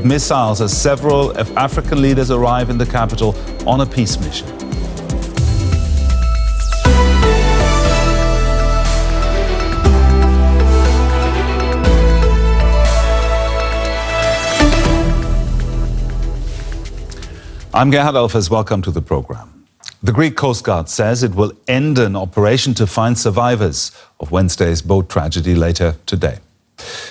Missiles as several African leaders arrive in the capital on a peace mission. I'm Gerhard Elfers. Welcome to the program. The Greek Coast Guard says it will end an operation to find survivors of Wednesday's boat tragedy later today.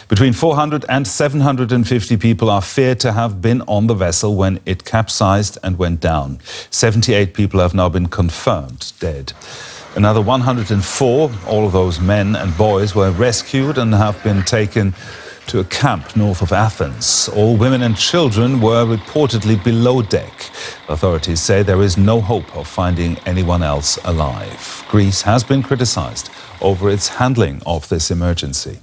Between 400 and 750 people are feared to have been on the vessel when it capsized and went down. 78 people have now been confirmed dead. Another 104, all of those men and boys, were rescued and have been taken to a camp north of Athens. All women and children were reportedly below deck. Authorities say there is no hope of finding anyone else alive. Greece has been criticized over its handling of this emergency.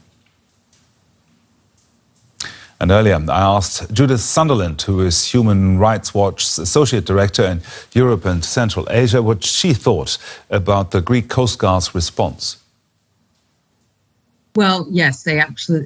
And earlier, I asked Judith Sunderland, who is Human Rights Watch's Associate Director in Europe and Central Asia, what she thought about the Greek Coast Guard's response. Well, yes, they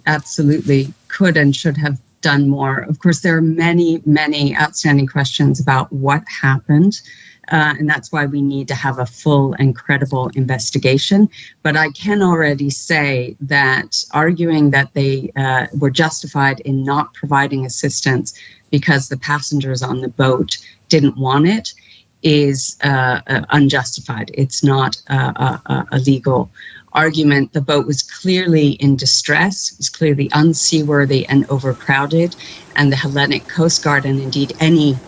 absolutely could and should have done more. Of course, there are many, many outstanding questions about what happened, and that's why we need to have a full and credible investigation. But I can already say that arguing that they were justified in not providing assistance because the passengers on the boat didn't want it is unjustified. It's not a legal argument. The boat was clearly in distress, was clearly unseaworthy and overcrowded, and the Hellenic Coast Guard, and indeed any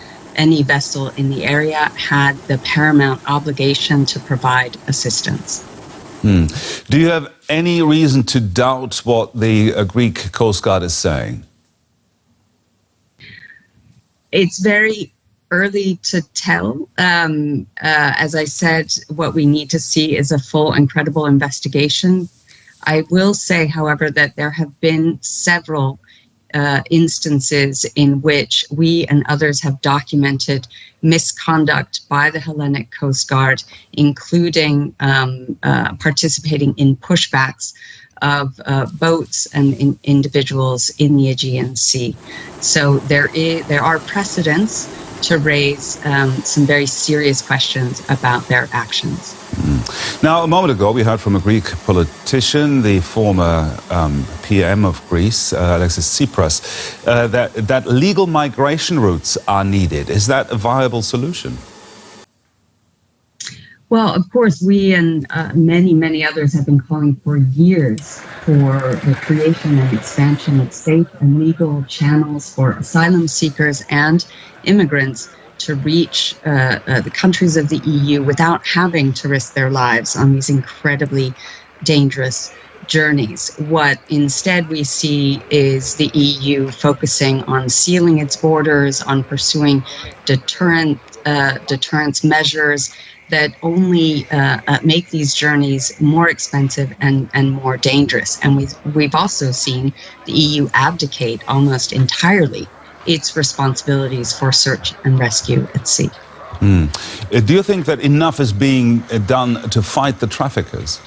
vessel in the area, had the paramount obligation to provide assistance. Do you have any reason to doubt what the Greek Coast Guard is saying? It's very early to tell. As I said, what we need to see is a full and credible investigation. I will say, however, that there have been several instances in which we and others have documented misconduct by the Hellenic Coast Guard, including participating in pushbacks of boats and individuals in the Aegean Sea. So there are precedents to raise some very serious questions about their actions. Now, a moment ago, we heard from a Greek politician, the former PM of Greece, Alexis Tsipras, that legal migration routes are needed. Is that a viable solution? Well, of course, we and many, many others have been calling for years for the creation and expansion of safe and legal channels for asylum seekers and immigrants to reach the countries of the EU without having to risk their lives on these incredibly dangerous journeys. What instead we see is the EU focusing on sealing its borders, on pursuing deterrence measures that only make these journeys more expensive and more dangerous. And we've also seen the EU abdicate almost entirely its responsibilities for search and rescue at sea. Do you think that enough is being done to fight the traffickers?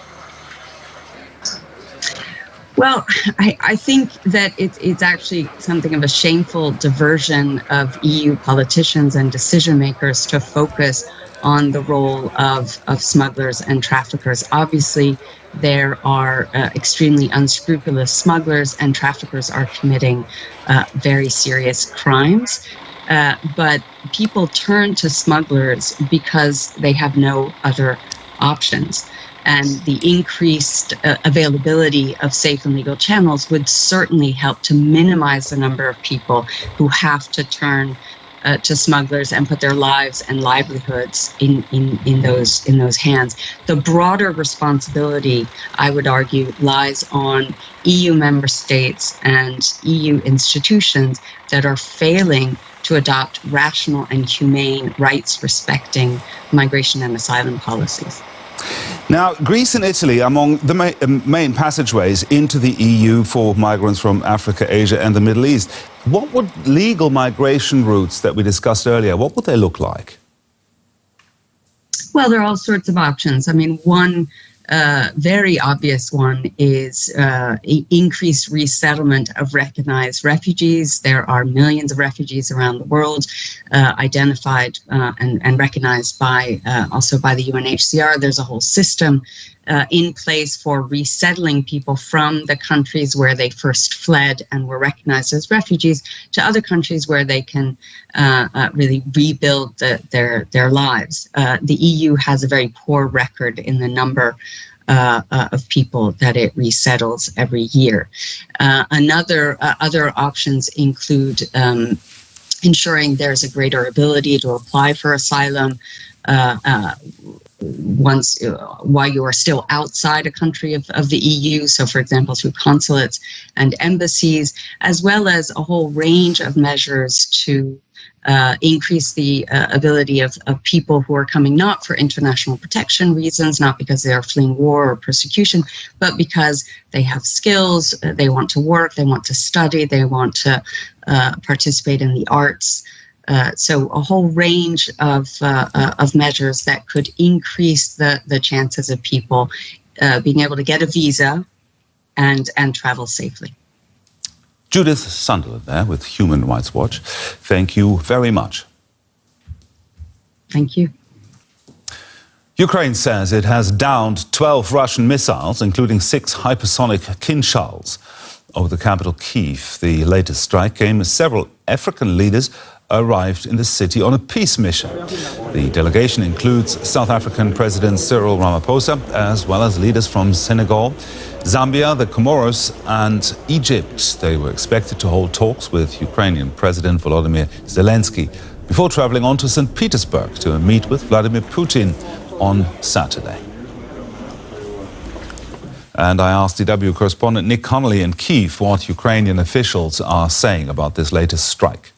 Well, I think that it's actually something of a shameful diversion of EU politicians and decision makers to focus on the role of smugglers and traffickers. Obviously, there are extremely unscrupulous smugglers, and traffickers are committing very serious crimes. But people turn to smugglers because they have no other options. And the increased availability of safe and legal channels would certainly help to minimize the number of people who have to turn to smugglers and put their lives and livelihoods in those hands. The broader responsibility, I would argue, lies on EU member states and EU institutions that are failing to adopt rational and humane, rights-respecting migration and asylum policies. Now, Greece and Italy are among the main passageways into the EU for migrants from Africa, Asia and the Middle East. What would legal migration routes that we discussed earlier, what would they look like? Well, there are all sorts of options. I mean, one very obvious one is increased resettlement of recognized refugees. There are millions of refugees around the world identified and recognized by also by the UNHCR. There's a whole system in place for resettling people from the countries where they first fled and were recognized as refugees to other countries where they can really rebuild their lives. The EU has a very poor record in the number of people that it resettles every year. Other options include ensuring there's a greater ability to apply for asylum while you are still outside a country of the EU, so for example through consulates and embassies, as well as a whole range of measures to increase the ability of people who are coming not for international protection reasons, not because they are fleeing war or persecution, but because they have skills, they want to work, they want to study, they want to participate in the arts. So a whole range of measures that could increase the chances of people being able to get a visa and travel safely. Judith Sunderland there with Human Rights Watch. Thank you very much. Thank you. Ukraine says it has downed 12 Russian missiles, including 6 hypersonic Kinzhals, over the capital Kyiv. The latest strike came as several African leaders arrived in the city on a peace mission. The delegation includes South African President Cyril Ramaphosa, as well as leaders from Senegal, Zambia, the Comoros and Egypt. They were expected to hold talks with Ukrainian President Volodymyr Zelensky before traveling on to St. Petersburg to meet with Vladimir Putin on Saturday. And I asked DW correspondent Nick Connolly in Kyiv what Ukrainian officials are saying about this latest strike.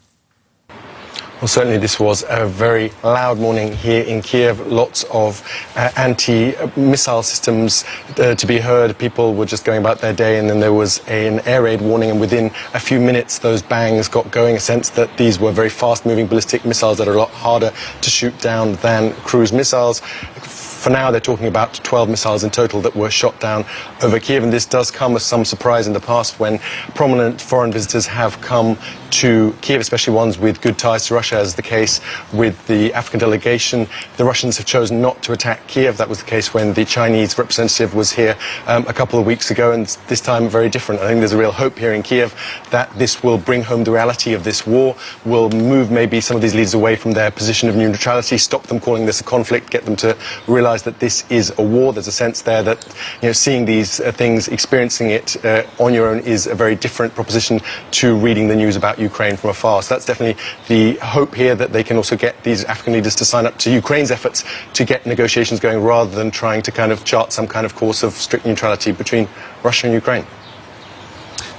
Well, certainly this was a very loud morning here in Kiev. Lots of anti-missile systems to be heard. People were just going about their day, and then there was an air raid warning, and within a few minutes those bangs got going, a sense that these were very fast-moving ballistic missiles that are a lot harder to shoot down than cruise missiles. For now, they're talking about 12 missiles in total that were shot down over Kiev, and this does come as some surprise in the past when prominent foreign visitors have come to Kiev, especially ones with good ties to Russia, as the case with the African delegation. The Russians have chosen not to attack Kiev. That was the case when the Chinese representative was here a couple of weeks ago, and this time very different. I think there's a real hope here in Kiev that this will bring home the reality of this war, will move maybe some of these leaders away from their position of neutrality, stop them calling this a conflict, get them to realize that this is a war. There's a sense there that, you know, seeing these things, experiencing it on your own is a very different proposition to reading the news about Ukraine from afar. So that's definitely the hope here, that they can also get these African leaders to sign up to Ukraine's efforts to get negotiations going, rather than trying to kind of chart some kind of course of strict neutrality between Russia and Ukraine.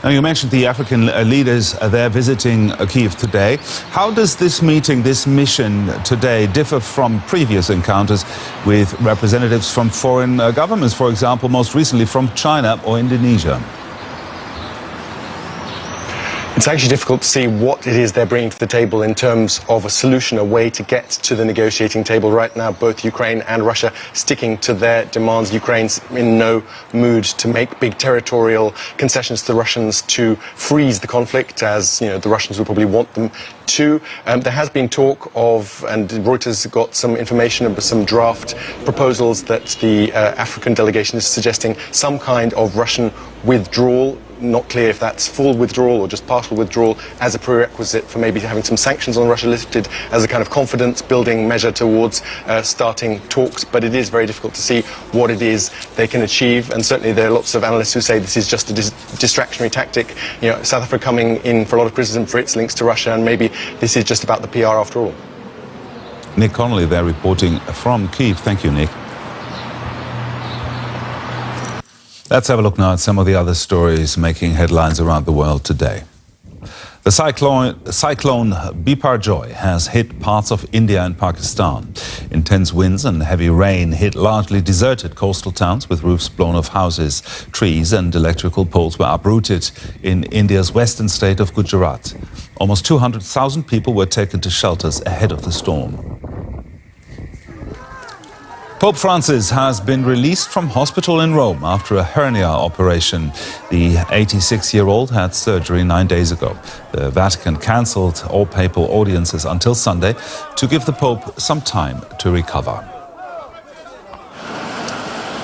Now, you mentioned the African leaders there visiting Kyiv today. How does this meeting, this mission today, differ from previous encounters with representatives from foreign governments, for example, most recently from China or Indonesia? It's actually difficult to see what it is they're bringing to the table in terms of a solution, a way to get to the negotiating table. Right now, both Ukraine and Russia sticking to their demands. Ukraine's in no mood to make big territorial concessions to the Russians to freeze the conflict, as you know, the Russians would probably want them to. There has been talk of, and Reuters got some information about some draft proposals that the African delegation is suggesting some kind of Russian withdrawal. Not clear if that's full withdrawal or just partial withdrawal, as a prerequisite for maybe having some sanctions on Russia lifted as a kind of confidence-building measure towards starting talks. But it is very difficult to see what it is they can achieve, and certainly there are lots of analysts who say this is just a distractionary tactic. You know, South Africa coming in for a lot of criticism for its links to Russia, and maybe this is just about the PR after all. Nick Connolly there reporting from Kyiv. Thank you, Nick. Let's have a look now at some of the other stories making headlines around the world today. The cyclone Biparjoy has hit parts of India and Pakistan. Intense winds and heavy rain hit largely deserted coastal towns with roofs blown off houses. Trees and electrical poles were uprooted in India's western state of Gujarat. Almost 200,000 people were taken to shelters ahead of the storm. Pope Francis has been released from hospital in Rome after a hernia operation. The 86-year-old had surgery 9 days ago. The Vatican cancelled all papal audiences until Sunday to give the Pope some time to recover.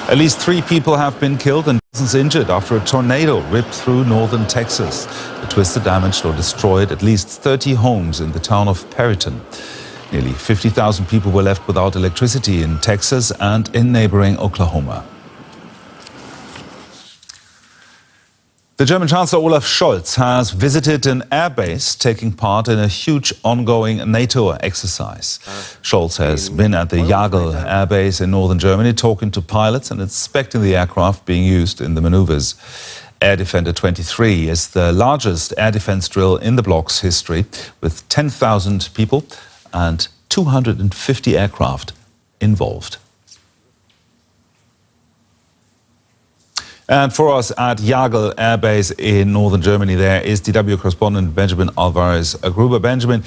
At least 3 people have been killed and dozens injured after a tornado ripped through northern Texas. The twister damaged or destroyed at least 30 homes in the town of Perryton. Nearly 50,000 people were left without electricity in Texas and in neighboring Oklahoma. The German Chancellor Olaf Scholz has visited an airbase taking part in a huge ongoing NATO exercise. Scholz has been at the Jagel airbase in northern Germany talking to pilots and inspecting the aircraft being used in the maneuvers. Air Defender 23 is the largest air defense drill in the bloc's history, with 10,000 people and 250 aircraft involved. And for us at Jagel Air Base in northern Germany, there is DW correspondent Benjamin Alvarez-Gruber. Benjamin,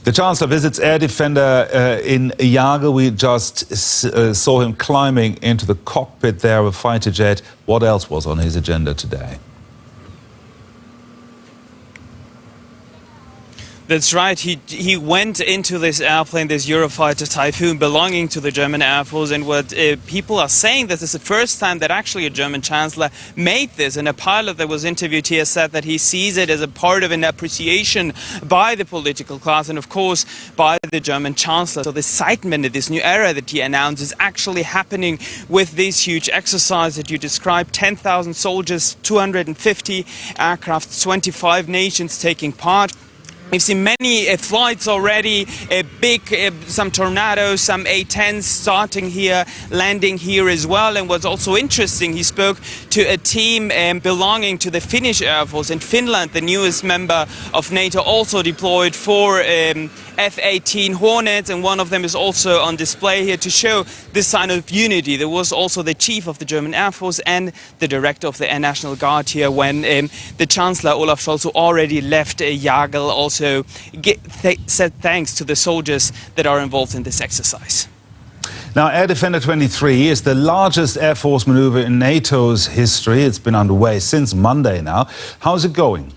the Chancellor visits Air Defender in Jagel. We just saw him climbing into the cockpit there of a fighter jet. What else was on his agenda today? That's right. He went into this airplane, this Eurofighter Typhoon, belonging to the German Air Force. And what people are saying, this is the first time that actually a German chancellor made this. And a pilot that was interviewed here said that he sees it as a part of an appreciation by the political class and, of course, by the German chancellor. So the excitement, this new era that he announced, is actually happening with this huge exercise that you described. 10,000 soldiers, 250 aircraft, 25 nations taking part. We've seen many flights already, some tornadoes, some A-10s starting here, landing here as well. And what's also interesting, he spoke to a team belonging to the Finnish Air Force in Finland, the newest member of NATO, also deployed for F-18 Hornets, and one of them is also on display here to show this sign of unity. There was also the chief of the German Air Force and the director of the Air National Guard here when the Chancellor Olaf Scholz, who already left Jagel, also said thanks to the soldiers that are involved in this exercise. Now, Air Defender 23 is the largest Air Force maneuver in NATO's history. It's been underway since Monday now. How's it going?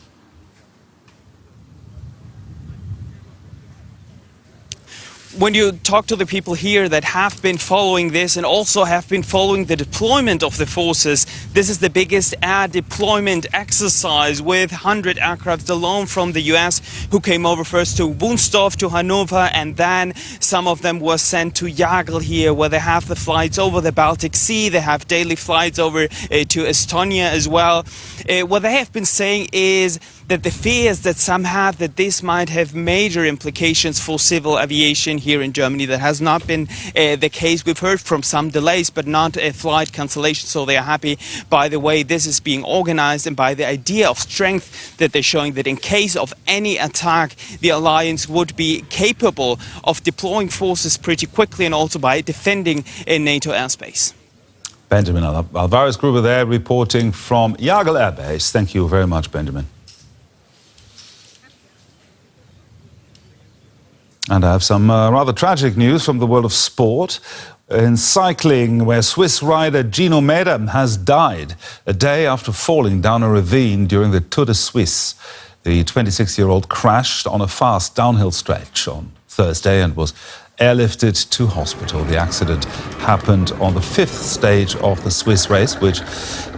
When you talk to the people here that have been following this and also have been following the deployment of the forces, this is the biggest air deployment exercise with 100 aircraft alone from the US, who came over first to Wunstorf, to Hanover, and then some of them were sent to Jagel here, where they have the flights over the Baltic Sea. They have daily flights over to Estonia as well. What they have been saying is that the fears that some have that this might have major implications for civil aviation here in Germany. That has not been the case. We've heard from some delays, but not a flight cancellation. So they are happy by the way this is being organized and by the idea of strength that they're showing, that in case of any attack, the alliance would be capable of deploying forces pretty quickly and also by defending in NATO airspace. Benjamin Alvarez-Gruber there reporting from Jagel Air Base. Thank you very much, Benjamin. And I have some rather tragic news from the world of sport. In cycling, where Swiss rider Gino Mäder has died a day after falling down a ravine during the Tour de Suisse. The 26-year-old crashed on a fast downhill stretch on Thursday and was airlifted to hospital. The accident happened on the 5th stage of the Swiss race, which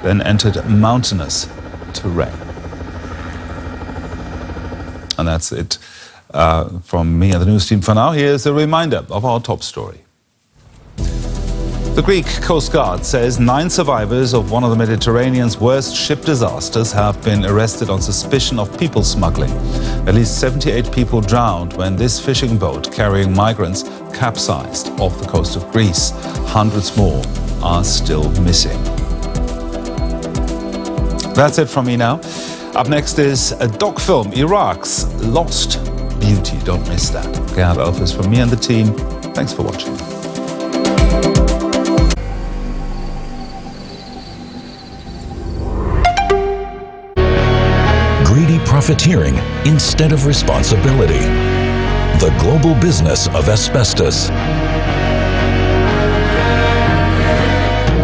then entered mountainous terrain. And that's it. From me and the news team for now, here's a reminder of our top story. The Greek Coast Guard says 9 survivors of one of the Mediterranean's worst ship disasters have been arrested on suspicion of people smuggling. At least 78 people drowned when this fishing boat carrying migrants capsized off the coast of Greece. Hundreds more are still missing. That's it from me now. Up next is a doc film, Iraq's Lost Beauty. Don't miss that. Gerhard Elfers from me and the team. Thanks for watching. Greedy profiteering instead of responsibility. The global business of asbestos.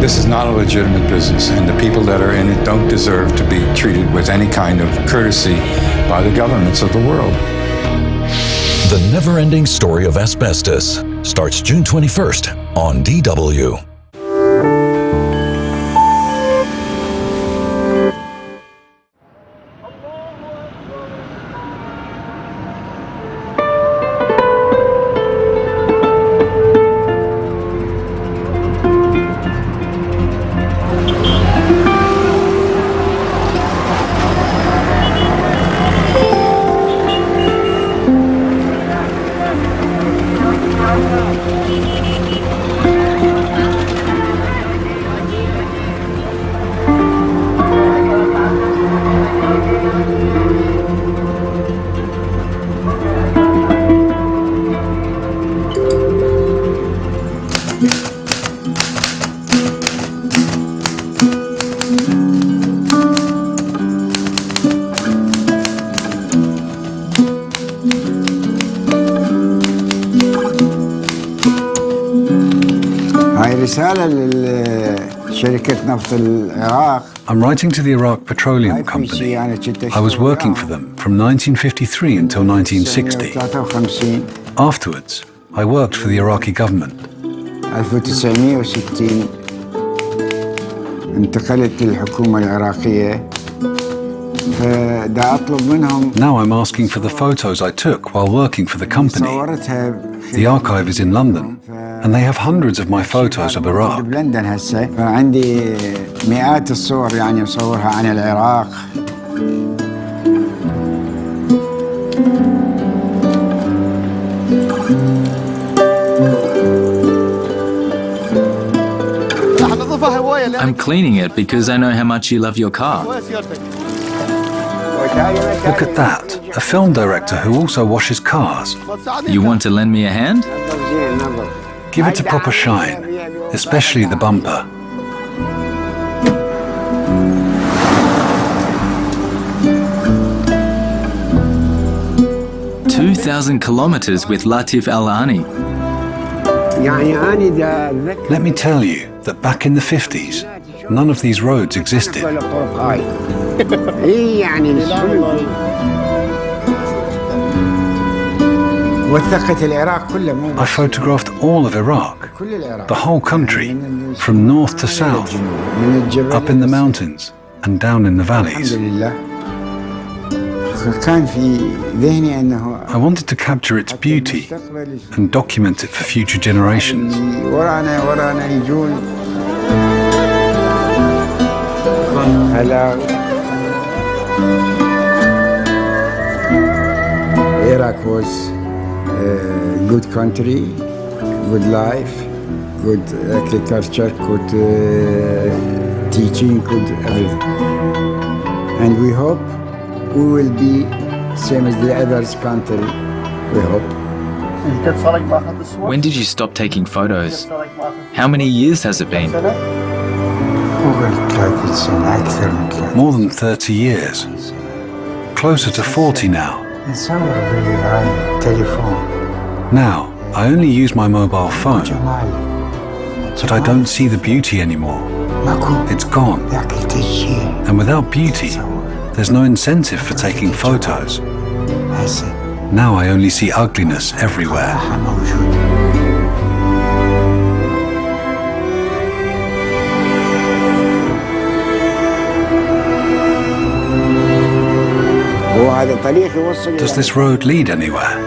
This is not a legitimate business, and the people that are in it don't deserve to be treated with any kind of courtesy by the governments of the world. The Never-Ending Story of Asbestos starts June 21st on DW. I'm writing to the Iraq Petroleum Company. I was working for them from 1953 until 1960. Afterwards, I worked for the Iraqi government. Now I'm asking for the photos I took while working for the company. The archive is in London, and they have hundreds of my photos of Iraq. I'm cleaning it because I know how much you love your car. Look at that, a film director who also washes cars. You want to lend me a hand? Give it a proper shine, especially the bumper. "2,000 kilometers with Latif Al-Ani." Let me tell you that back in the 50s, none of these roads existed. I photographed all of Iraq, the whole country, from north to south, up in the mountains and down in the valleys. I wanted to capture its beauty and document it for future generations. Iraq was a good country, good life, good agriculture, good teaching, good everything. And we hope we will be same as the other country, we hope. When did you stop taking photos? How many years has it been? More than 30 years. Closer to 40 now. Now, I only use my mobile phone, but I don't see the beauty anymore. It's gone. And without beauty, there's no incentive for taking photos. Now I only see ugliness everywhere. Does this road lead anywhere?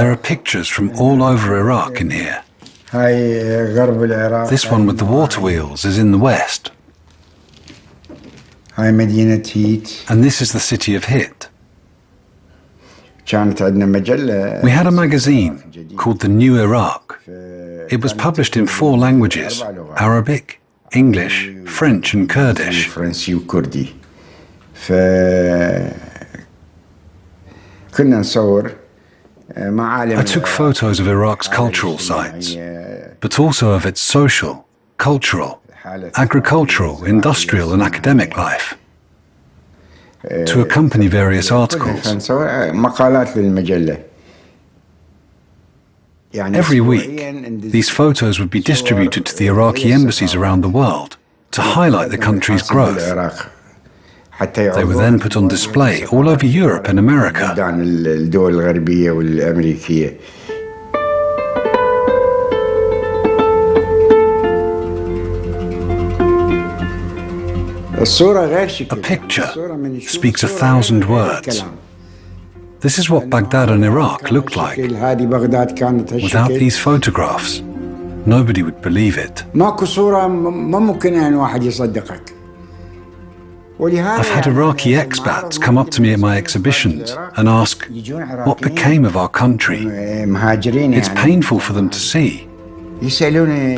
There are pictures from all over Iraq in here. This one with the water wheels is in the west. And this is the city of Hit. We had a magazine called The New Iraq. It was published in 4 languages: Arabic, English, French and Kurdish. فرنسي وكردي. كنا نصور معالم. I took photos of Iraq's cultural sites, but also of its social, cultural, agricultural, industrial and academic life, to accompany various articles. مقالات للمجلة. Every week, these photos would be distributed to the Iraqi embassies around the world to highlight the country's growth. They were then put on display all over Europe and America. الدول الغربية والأمريكية. A picture speaks 1,000 words. This is what Baghdad and Iraq looked like. Without these photographs, nobody would believe it. I've had Iraqi expats come up to me at my exhibitions and ask, what became of our country? It's painful for them to see,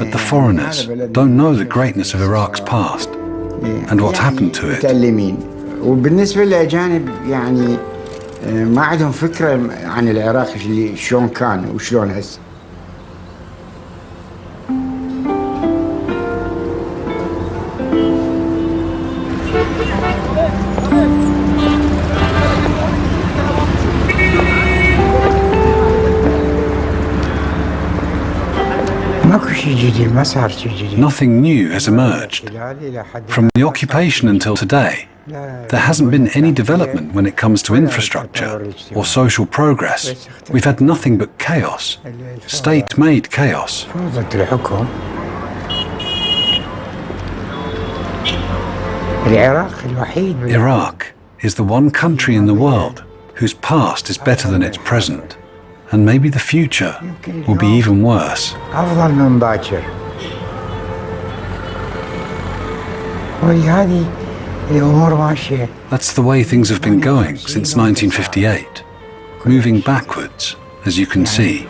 but the foreigners don't know the greatness of Iraq's past and what happened to it. وبالنسبة للأجانب يعني ما عندهم فكرة عن العراق شلون كان وشلون هسه. Nothing new has emerged. From the occupation until today, there hasn't been any development when it comes to infrastructure or social progress. We've had nothing but chaos, state-made chaos. Iraq is the one country in the world whose past is better than its present. And maybe the future will be even worse. That's the way things have been going since 1958, moving backwards, as you can see.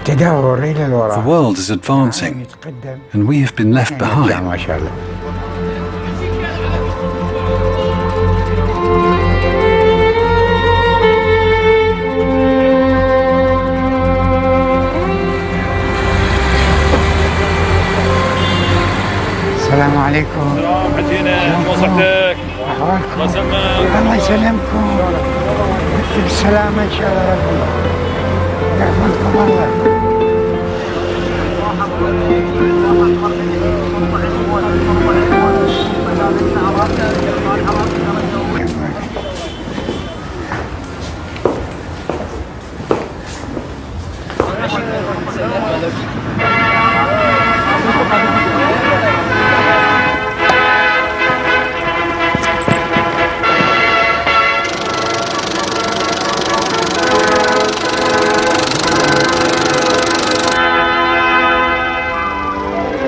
The world is advancing, and we have been left behind. السلام عليكم. السلام حجينا موصلتك. أحوالكم؟ الله يسلمكم. بالسلامة إن شاء الله ربي. يحفظكم الله.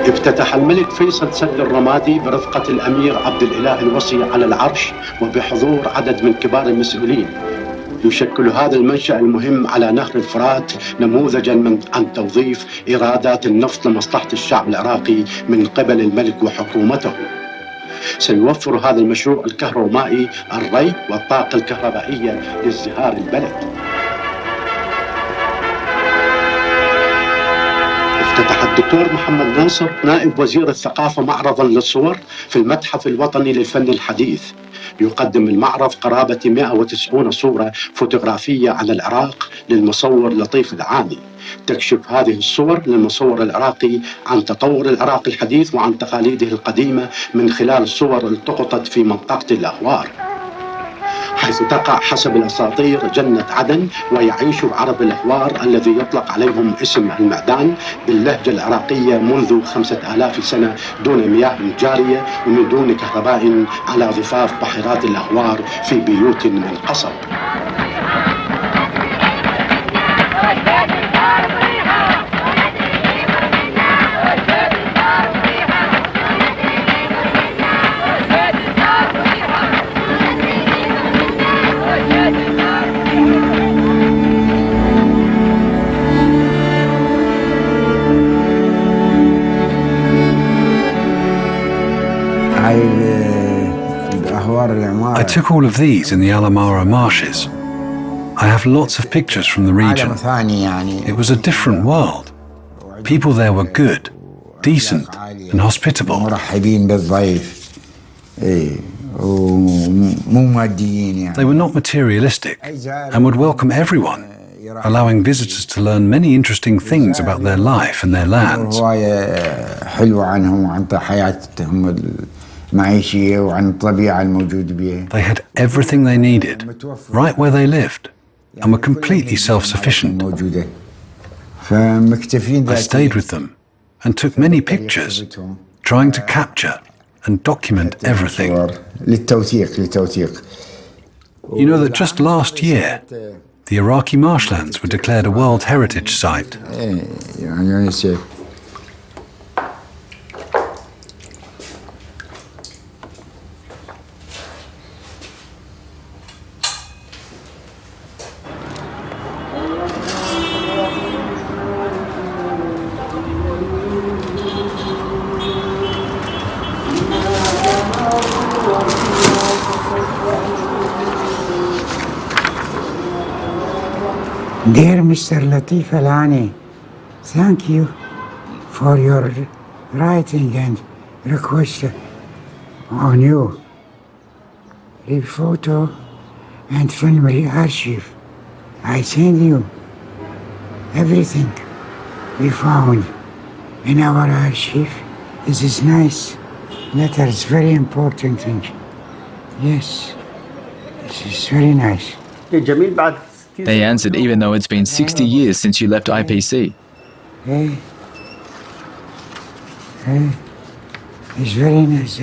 افتتح الملك فيصل سد الرمادي برفقة الأمير عبد الإله الوصي على العرش وبحضور عدد من كبار المسؤولين. يشكل هذا المنشأ المهم على نهر الفرات نموذجا عن توظيف إيرادات النفط لمصلحة الشعب العراقي من قبل الملك وحكومته. سيوفر هذا المشروع الكهرومائي الري والطاقة الكهربائية لازدهار البلد. افتتح الدكتور محمد ناصر نائب وزير الثقافة معرضا للصور في المتحف الوطني للفن الحديث. يقدم المعرض قرابة 190 صورة فوتوغرافية عن العراق للمصور لطيف العاني. تكشف هذه الصور للمصور العراقي عن تطور العراق الحديث وعن تقاليده القديمة من خلال الصور التقطت في منطقة الأهوار، حيث تقع حسب الأساطير جنة عدن ويعيش عرب الأهوار الذي يطلق عليهم اسم المعدان باللهجة العراقية منذ 5000 سنة دون مياه جارية ومن دون كهرباء على ضفاف بحيرات الأهوار في بيوت من قصب. I took all of these in the Alamara marshes. I have lots of pictures from the region. It was a different world. People there were good, decent, and hospitable. They were not materialistic and would welcome everyone, allowing visitors to learn many interesting things about their life and their lands. They had everything they needed, right where they lived, and were completely self-sufficient. I stayed with them and took many pictures, trying to capture and document everything. You know that just last year, the Iraqi marshlands were declared a World Heritage Site. Dear Mr. Latif Alani, thank you for your writing and request on you. The photo and film archive. I send you everything we found in our archive. This is nice. Letters, very important thing. Yes, this is very nice. They answered even though it's been 60 years since you left IPC. Hey, it's very nice.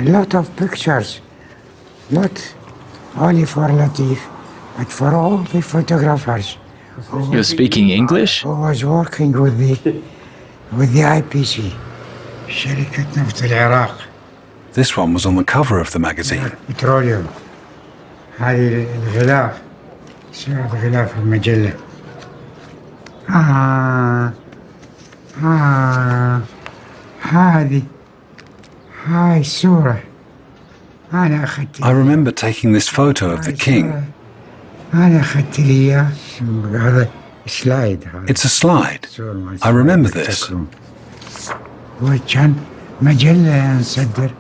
A lot of pictures. Not only for Latif, but for all the photographers. You're speaking English? Who was working with the IPC. شركة نفط العراق. This one was on the cover of the magazine. Petroleum. هذه الغلاف. سعر غلاف المجلة. هذه هاي الصورة. أنا أخذت. I remember taking this photo of the king. أنا أخذت لي إياه. هذا سلايد. It's a slide. I remember this. وكان مجلة ينصدر.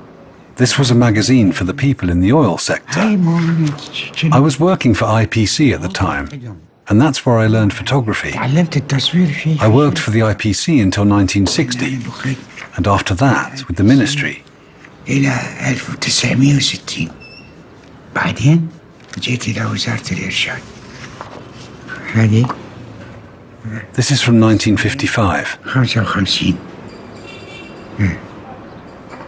This was a magazine for the people in the oil sector. I was working for IPC at the time, and that's where I learned photography. I worked for the IPC until 1960, and after that, with the ministry. إلى 1960. بعدين جيت إلى وزارة الإرشاد. هذه. This is from 1955. 55.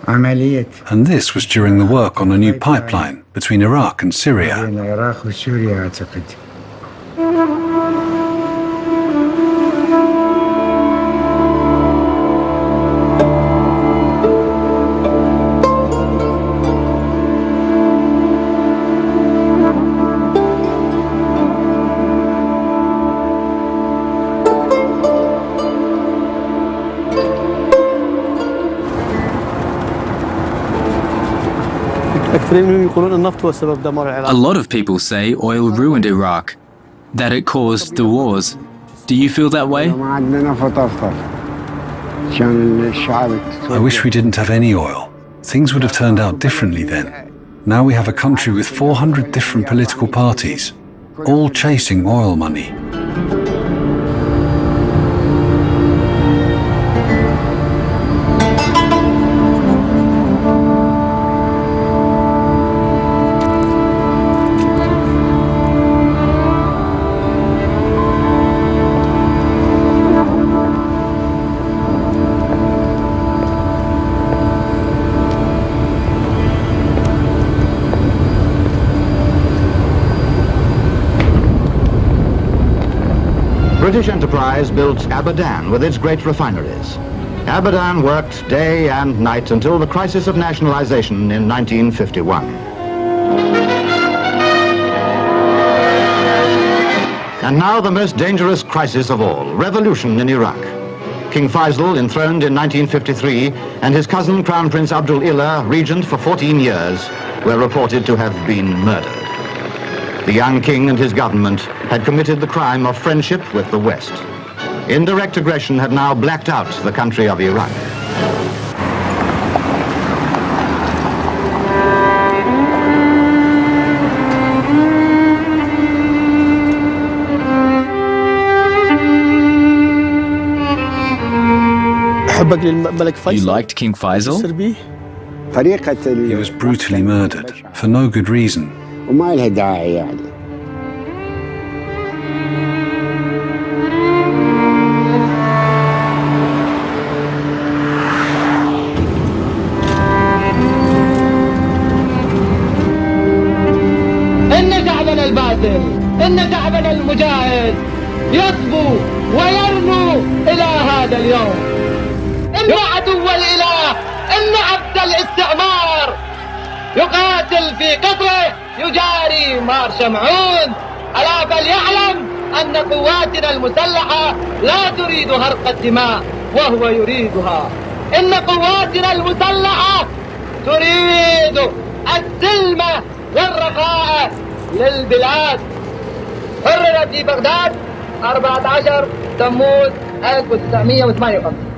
And this was during the work on a new pipeline between Iraq and Syria. A lot of people say oil ruined Iraq, that it caused the wars. Do you feel that way? I wish we didn't have any oil. Things would have turned out differently then. Now we have a country with 400 different political parties, all chasing oil money. British enterprise built Abadan with its great refineries. Abadan worked day and night until the crisis of nationalization in 1951. And now the most dangerous crisis of all, revolution in Iraq. King Faisal enthroned in 1953 and his cousin Crown Prince Abdul Illah, regent for 14 years, were reported to have been murdered. The young king and his government had committed the crime of friendship with the West. Indirect aggression had now blacked out the country of Iraq. You liked King Faisal? He was brutally murdered for no good reason. إن شعبنا الباسل إن شعبنا المجاهد يصبو ويرنو إلى هذا اليوم. إن عدو الإله إن عبد الاستعمار يقاتل في قطره يجاري مار شمعون. ألا فليعلم أن قواتنا المسلحة لا تريد هرق الدماء وهو يريدها. إن قواتنا المسلحة تريد السلم والرخاء للبلاد. حررت في بغداد 14 تموز 1958.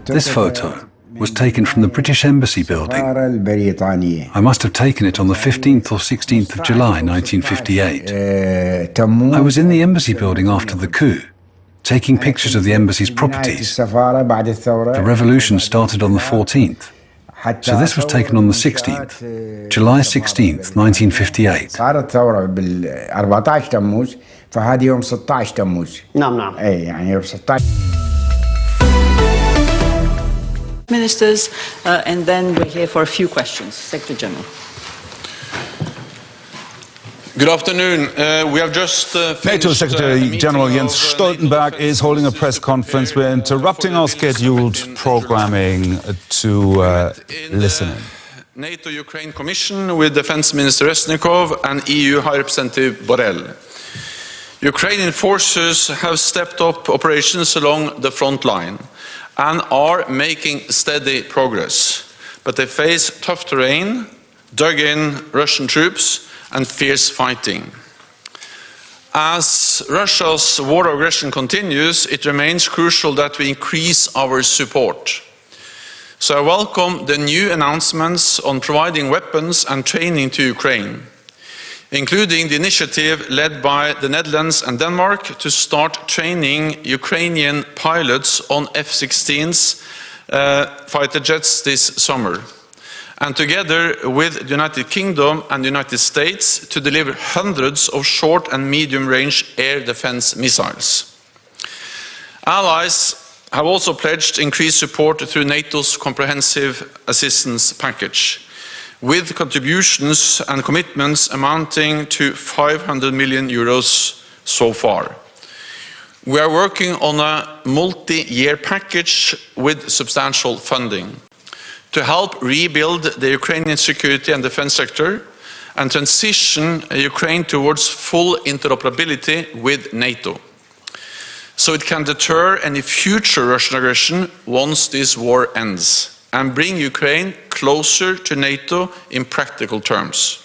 This photo was taken from the British Embassy building. I must have taken it on the 15th or 16th of July 1958. I was in the embassy building after the coup, taking pictures of the embassy's properties. The revolution started on the 14th, so this was taken on the 16th, July 16th, 1958. فهذا يوم 16 تموز. نعم. اي يعني يوم 16. Ministers, and then we're here for a few questions. Secretary General. Good afternoon. We have just NATO Secretary General Jens Stoltenberg is holding a press conference. We're interrupting our scheduled programming to listen in. NATO-Ukraine Commission with Defense Minister Resnikov and EU High Representative Borrell. Ukrainian forces have stepped up operations along the front line and are making steady progress, but they face tough terrain, dug-in Russian troops and fierce fighting. As Russia's war of aggression continues, it remains crucial that we increase our support. So I welcome the new announcements on providing weapons and training to Ukraine, including the initiative led by the Netherlands and Denmark to start training Ukrainian pilots on F-16s fighter jets this summer, and together with the United Kingdom and the United States to deliver hundreds of short and medium-range air defense missiles. Allies have also pledged increased support through NATO's comprehensive assistance package, with contributions and commitments amounting to 500 million euros so far. We are working on a multi-year package with substantial funding to help rebuild the Ukrainian security and defense sector and transition Ukraine towards full interoperability with NATO, so it can deter any future Russian aggression once this war ends, and bring Ukraine closer to NATO in practical terms.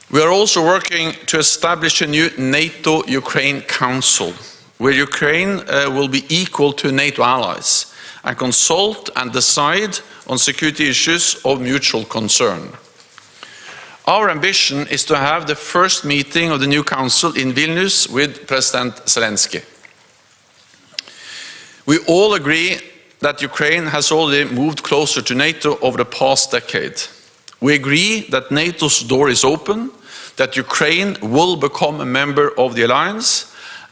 We are also working to establish a new NATO-Ukraine Council, where Ukraine will be equal to NATO allies and consult and decide on security issues of mutual concern. Our ambition is to have the first meeting of the new Council in Vilnius with President Zelensky. We all agree that Ukraine has already moved closer to NATO over the past decade. We agree that NATO's door is open, that Ukraine will become a member of the alliance,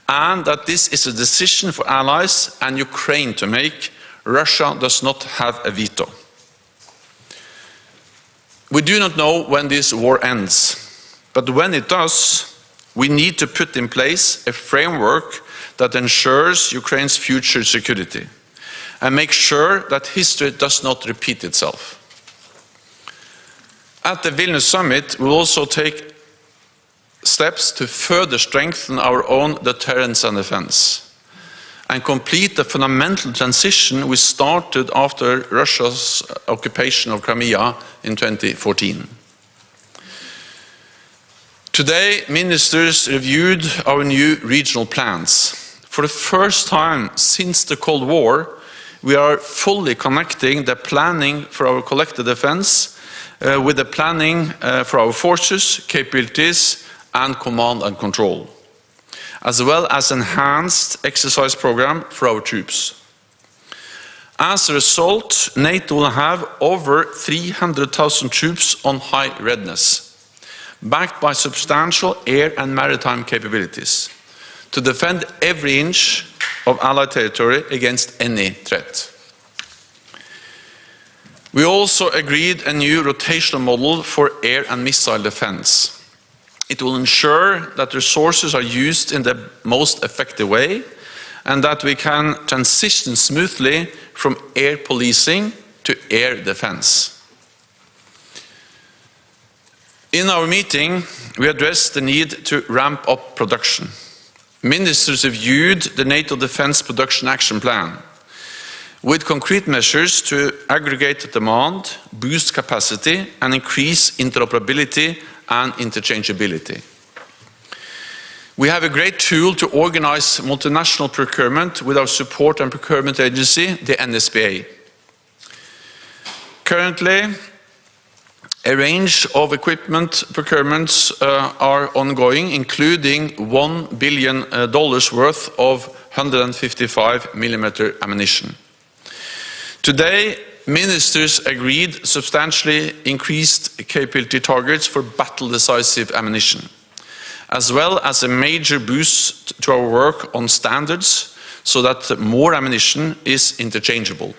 and that this is a decision for allies and Ukraine to make. Russia does not have a veto. We do not know when this war ends, but when it does, we need to put in place a framework that ensures Ukraine's future security. and make sure that history does not repeat itself. At the Vilnius Summit, we will also take steps to further strengthen our own deterrence and defense, and complete the fundamental transition we started after Russia's occupation of Crimea in 2014. Today, ministers reviewed our new regional plans. For the first time since the Cold War, we are fully connecting the planning for our collective defense with the planning for our forces, capabilities, and command and control, as well as enhanced exercise program for our troops. As a result, NATO will have over 300,000 troops on high readiness, backed by substantial air and maritime capabilities, to defend every inch of Allied territory against any threat. We also agreed a new rotational model for air and missile defense. It will ensure that resources are used in the most effective way and that we can transition smoothly from air policing to air defense. In our meeting, we addressed the need to ramp up production. Ministers reviewed the NATO Defence Production Action Plan with concrete measures to aggregate demand, boost capacity, and increase interoperability and interchangeability. We have a great tool to organize multinational procurement with our support and procurement agency, the NSPA. Currently, a range of equipment procurements are ongoing, including $1 billion worth of 155mm ammunition. Today, ministers agreed substantially increased capability targets for battle-decisive ammunition, as well as a major boost to our work on standards so that more ammunition is interchangeable.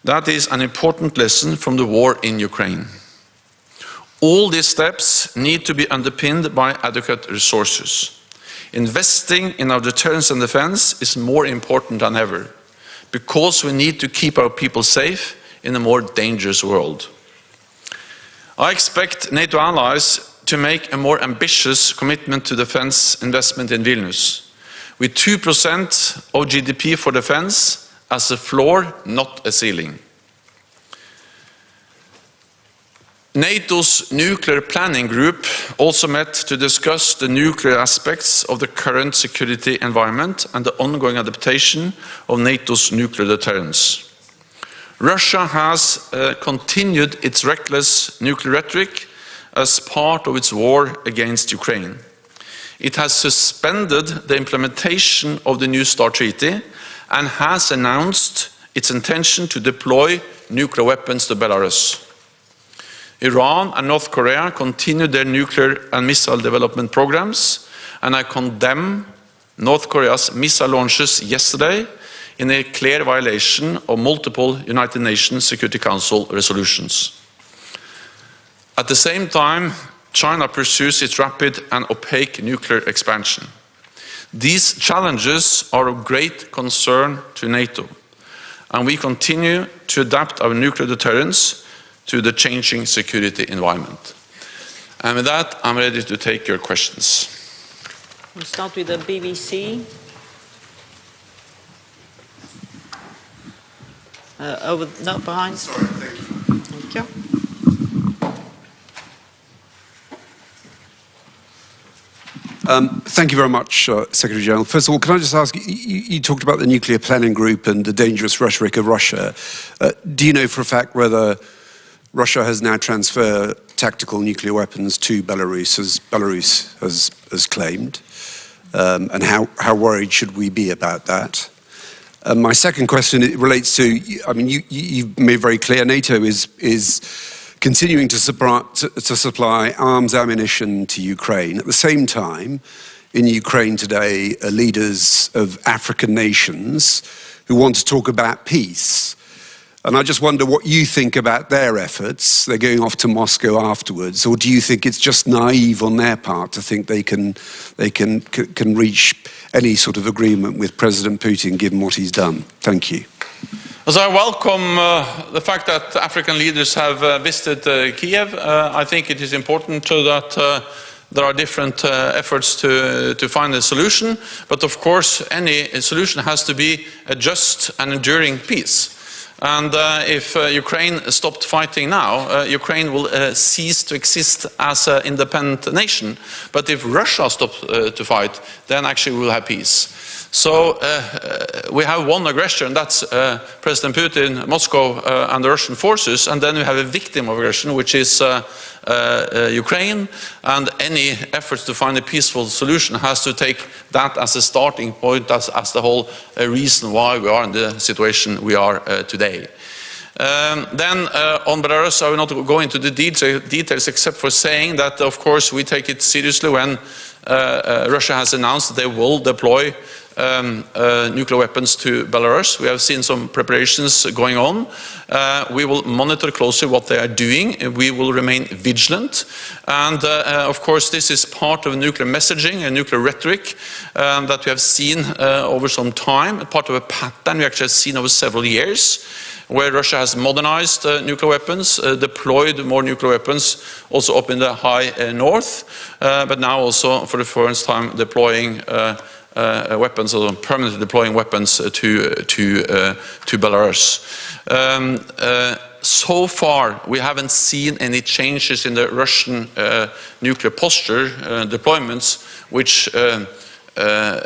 That is an important lesson from the war in Ukraine. All these steps need to be underpinned by adequate resources. Investing in our deterrence and defense is more important than ever, because we need to keep our people safe in a more dangerous world. I expect NATO allies to make a more ambitious commitment to defense investment in Vilnius, with 2% of GDP for defense as a floor, not a ceiling. NATO's nuclear planning group also met to discuss the nuclear aspects of the current security environment and the ongoing adaptation of NATO's nuclear deterrence. Russia has continued its reckless nuclear rhetoric as part of its war against Ukraine. It has suspended the implementation of the New START Treaty and has announced its intention to deploy nuclear weapons to Belarus. Iran and North Korea continue their nuclear and missile development programs, and I condemn North Korea's missile launches yesterday in a clear violation of multiple United Nations Security Council resolutions. At the same time, China pursues its rapid and opaque nuclear expansion. These challenges are of great concern to NATO, and we continue to adapt our nuclear deterrence to the changing security environment. And with that, I'm ready to take your questions. We'll start with the BBC. No, behind. Sorry, thank you. Thank you very much, Secretary General. First of all, can I just ask, you talked about the nuclear planning group and the dangerous rhetoric of Russia. Do you know for a fact whether Russia has now transferred tactical nuclear weapons to Belarus, as Belarus has claimed? And how worried should we be about that? My second question relates to, I mean, you've made very clear NATO is continuing to supply arms ammunition to Ukraine. At the same time, in Ukraine today are leaders of African nations who want to talk about peace. And I just wonder what you think about their efforts. They're going off to Moscow afterwards, or do you think it's just naive on their part to think they can reach any sort of agreement with President Putin, given what he's done? Thank you. As I welcome the fact that African leaders have visited Kiev. I think it is important that there are different efforts to find a solution, but of course any solution has to be a just and enduring peace. And if Ukraine stopped fighting now, Ukraine will cease to exist as an independent nation. But if Russia stops to fight, then actually we will have peace. So we have one aggression, that's President Putin, Moscow and the Russian forces, and then we have a victim of aggression, which is Ukraine, and any efforts to find a peaceful solution has to take that as a starting point, as the whole reason why we are in the situation we are today. Then on Belarus, I will not go into the details except for saying that of course we take it seriously when Russia has announced that they will deploy nuclear weapons to Belarus. We have seen some preparations going on. We will monitor closely what they are doing. We will remain vigilant. And of course this is part of nuclear messaging and nuclear rhetoric that we have seen over some time, part of a pattern we actually have seen over several years, where Russia has modernized nuclear weapons, deployed more nuclear weapons also up in the high north, but now also for the first time deploying weapons, or permanently deploying weapons to Belarus. So far, we haven't seen any changes in the Russian nuclear posture deployments, which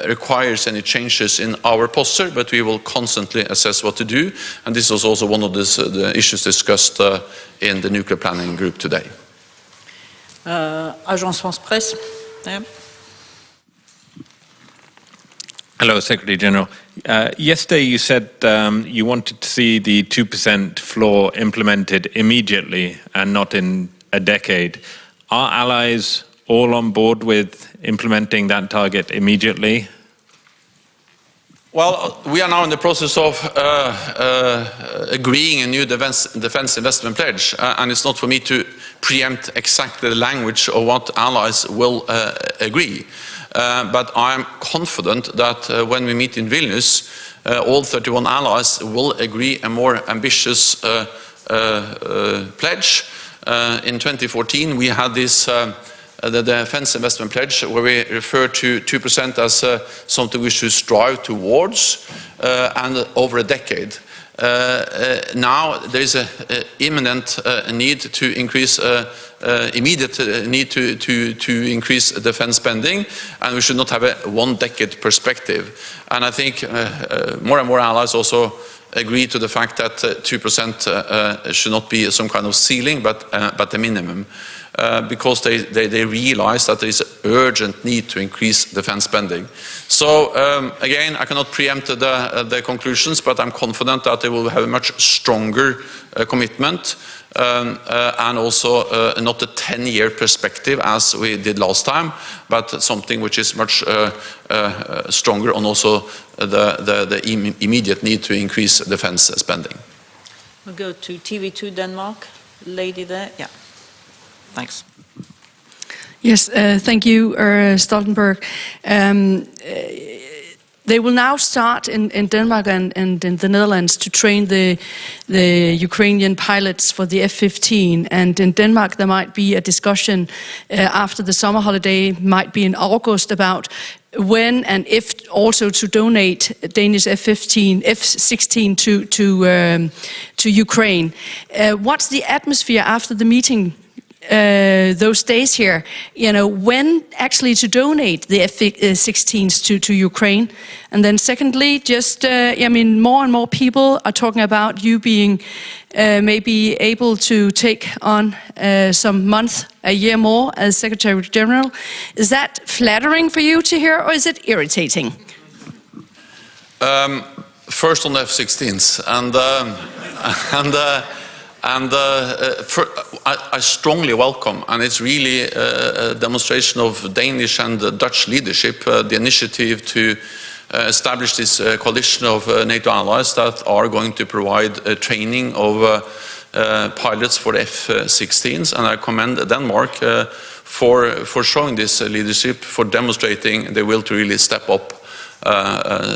requires any changes in our posture, but we will constantly assess what to do. And this was also one of the issues discussed in the nuclear planning group today. Agence France-Presse. Yeah. Hello, Secretary General. Yesterday you said you wanted to see the 2% floor implemented immediately and not in a decade. Are allies all on board with implementing that target immediately? Well, we are now in the process of agreeing a new defense investment pledge, and it's not for me to preempt exactly the language of what allies will agree. But I'm confident that when we meet in Vilnius, all 31 allies will agree a more ambitious pledge. In 2014, we had this the defense investment pledge, where we refer to 2% as something we should strive towards, and over a decade. Now there is an imminent need to increase, immediate need to increase defense spending, and we should not have a one-decade perspective. And I think more and more allies also agree to the fact that 2% should not be some kind of ceiling, but a minimum. Because they realize that there is an urgent need to increase defense spending. So again, I cannot preempt the conclusions, but I'm confident that they will have a much stronger commitment, and also not a 10-year perspective as we did last time, but something which is much stronger on also the immediate need to increase defense spending. We'll go to TV2 Denmark. Lady there, yeah. Thanks. Yes, thank you, Stoltenberg. They will now start in Denmark and in the Netherlands to train the Ukrainian pilots for the F-15. And in Denmark, there might be a discussion after the summer holiday, might be in August, about when and if also to donate Danish F-16 to Ukraine. What's the atmosphere after the meeting? Those days here, you know, when actually to donate the F-16s to Ukraine? And then secondly, just, I mean, more and more people are talking about you being maybe able to take on some month, a year more as Secretary General. Is that flattering for you to hear, or is it irritating? First on F-16s, I strongly welcome, and it's really a demonstration of Danish and Dutch leadership, the initiative to establish this coalition of NATO allies that are going to provide training of pilots for F-16s, and I commend Denmark for showing this leadership, for demonstrating the will to really step up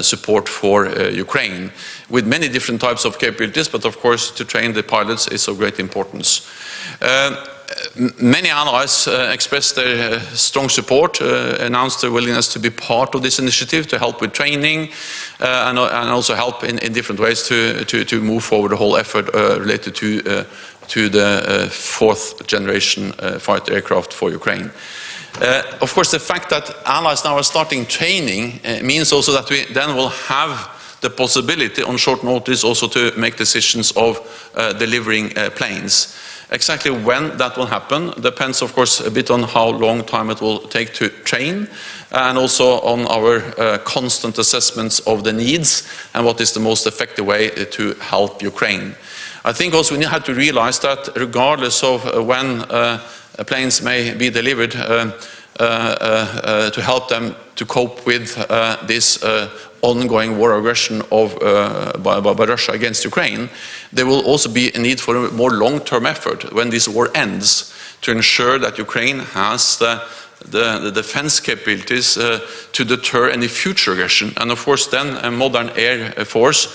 support for Ukraine, with many different types of capabilities, but of course to train the pilots is of great importance. Many allies expressed their strong support, announced their willingness to be part of this initiative, to help with training and also help in different ways to move forward the whole effort related to the fourth generation fighter aircraft for Ukraine. Of course, the fact that allies now are starting training means also that we then will have the possibility on short notice also to make decisions of delivering planes. Exactly when that will happen depends, of course, a bit on how long time it will take to train, and also on our constant assessments of the needs and what is the most effective way to help Ukraine. I think also we have to realize that regardless of when planes may be delivered, to help them to cope with this ongoing war aggression by Russia against Ukraine, there will also be a need for a more long-term effort when this war ends to ensure that Ukraine has the defense capabilities to deter any future aggression. And of course then a modern air force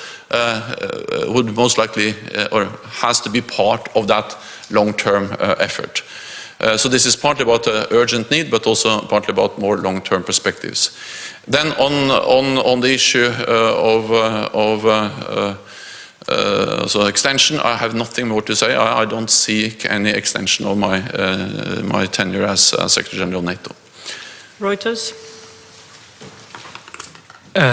would most likely or has to be part of that long-term effort. So this is partly about the urgent need, but also partly about more long-term perspectives. Then on the issue so extension, I have nothing more to say. I don't seek any extension of my tenure as Secretary General of NATO. Reuters.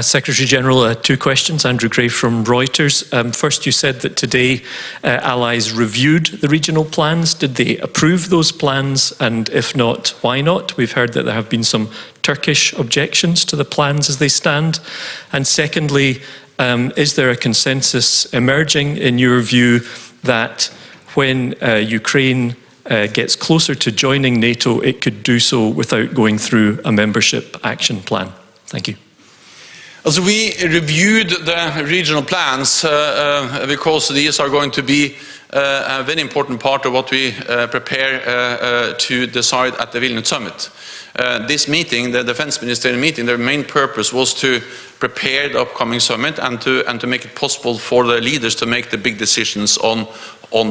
Secretary General, two questions. Andrew Gray from Reuters. First, you said that today allies reviewed the regional plans. Did they approve those plans? And if not, why not? We've heard that there have been some Turkish objections to the plans as they stand. And secondly, is there a consensus emerging in your view that when Ukraine gets closer to joining NATO, it could do so without going through a membership action plan? Thank you. As we reviewed the regional plans because these are going to be a very important part of what we prepare to decide at the Vilnius summit. This meeting, the defense ministerial meeting, their main purpose was to prepare the upcoming summit and to make it possible for the leaders to make the big decisions on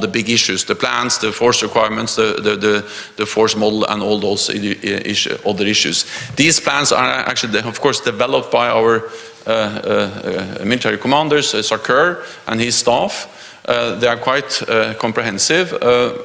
the big issues, the plans, the force requirements, the force model, and all those other issues. These plans are actually, of course, developed by our military commanders, Sarkar and his staff. They are quite comprehensive,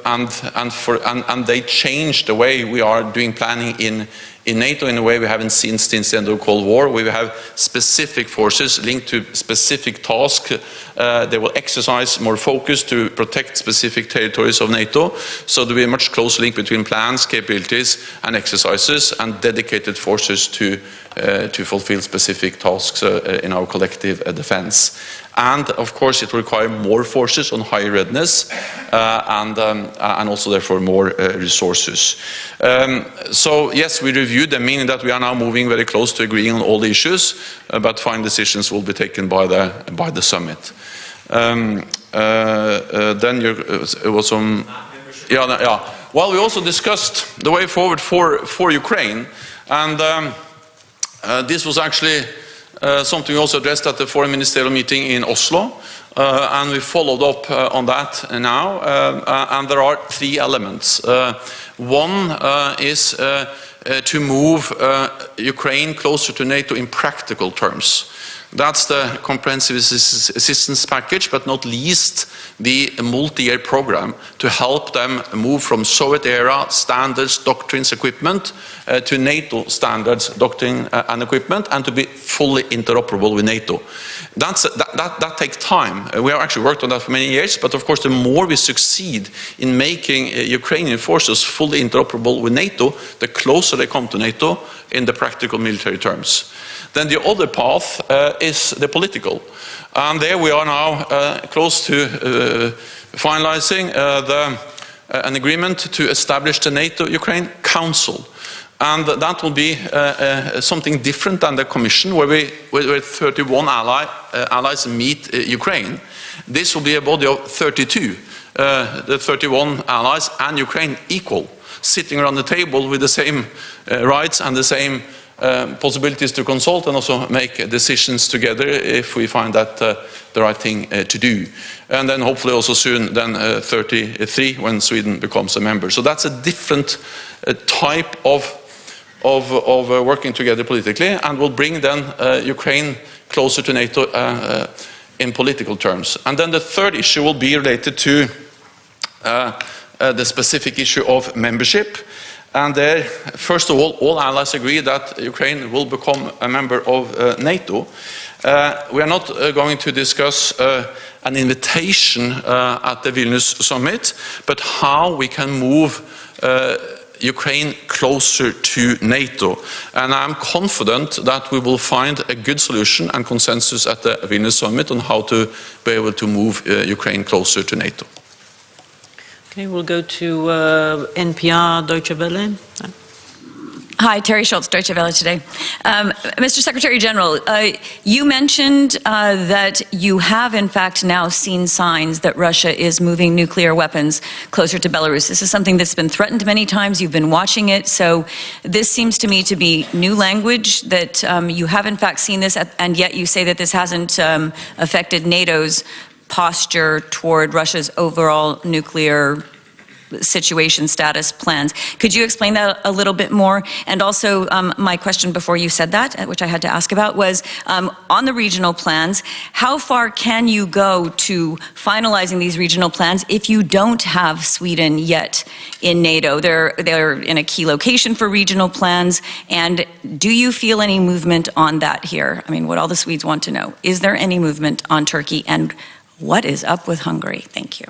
and they change the way we are doing planning in NATO in a way we haven't seen since the end of the Cold War. We have specific forces linked to specific tasks. They will exercise more focus to protect specific territories of NATO. So there will be a much closer link between plans, capabilities, and exercises, and dedicated forces to fulfill specific tasks in our collective defense. And of course, it will require more forces on higher readiness, and also therefore more resources. So yes, we reviewed them, meaning that we are now moving very close to agreeing on all the issues, but final decisions will be taken by the summit. Then it was some, yeah. Well, we also discussed the way forward for Ukraine, and this was actually something we also addressed at the foreign ministerial meeting in Oslo, and we followed up on that now, and there are three elements. One is to move Ukraine closer to NATO in practical terms. That's the comprehensive assistance package, but not least the multi-year program to help them move from Soviet-era standards, doctrines, equipment to NATO standards, doctrine and equipment, and to be fully interoperable with NATO. That takes time. We have actually worked on that for many years, but of course the more we succeed in making Ukrainian forces fully interoperable with NATO, the closer they come to NATO in the practical military terms. Then the other path is the political. And there we are now close to finalizing an agreement to establish the NATO-Ukraine Council. And that will be something different than the Commission, where 31 allies meet Ukraine. This will be a body of 32, the 31 allies and Ukraine equal, sitting around the table with the same rights and the same possibilities to consult and also make decisions together if we find that the right thing to do. And then hopefully also soon then 33 when Sweden becomes a member. So that's a different type of working together politically, and will bring then Ukraine closer to NATO in political terms. And then the third issue will be related to the specific issue of membership. And there, first of all allies agree that Ukraine will become a member of NATO. We are not going to discuss an invitation at the Vilnius summit, but how we can move Ukraine closer to NATO. And I'm confident that we will find a good solution and consensus at the Vilnius summit on how to be able to move Ukraine closer to NATO. Okay, we'll go to NPR Deutsche Welle. Hi, Terry Schultz, Deutsche Welle today. Mr. Secretary General, you mentioned that you have in fact now seen signs that Russia is moving nuclear weapons closer to Belarus. This is something that's been threatened many times. You've been watching it. So this seems to me to be new language, that you have in fact seen this, and yet you say that this hasn't affected NATO's posture toward Russia's overall nuclear situation, status, plans. Could you explain that a little bit more? And also, my question before you said that, which I had to ask about, was on the regional plans, how far can you go to finalizing these regional plans if you don't have Sweden yet in NATO? They're in a key location for regional plans, and do you feel any movement on that here? I mean, what all the Swedes want to know. Is there any movement on Turkey, and what is up with Hungary? Thank you.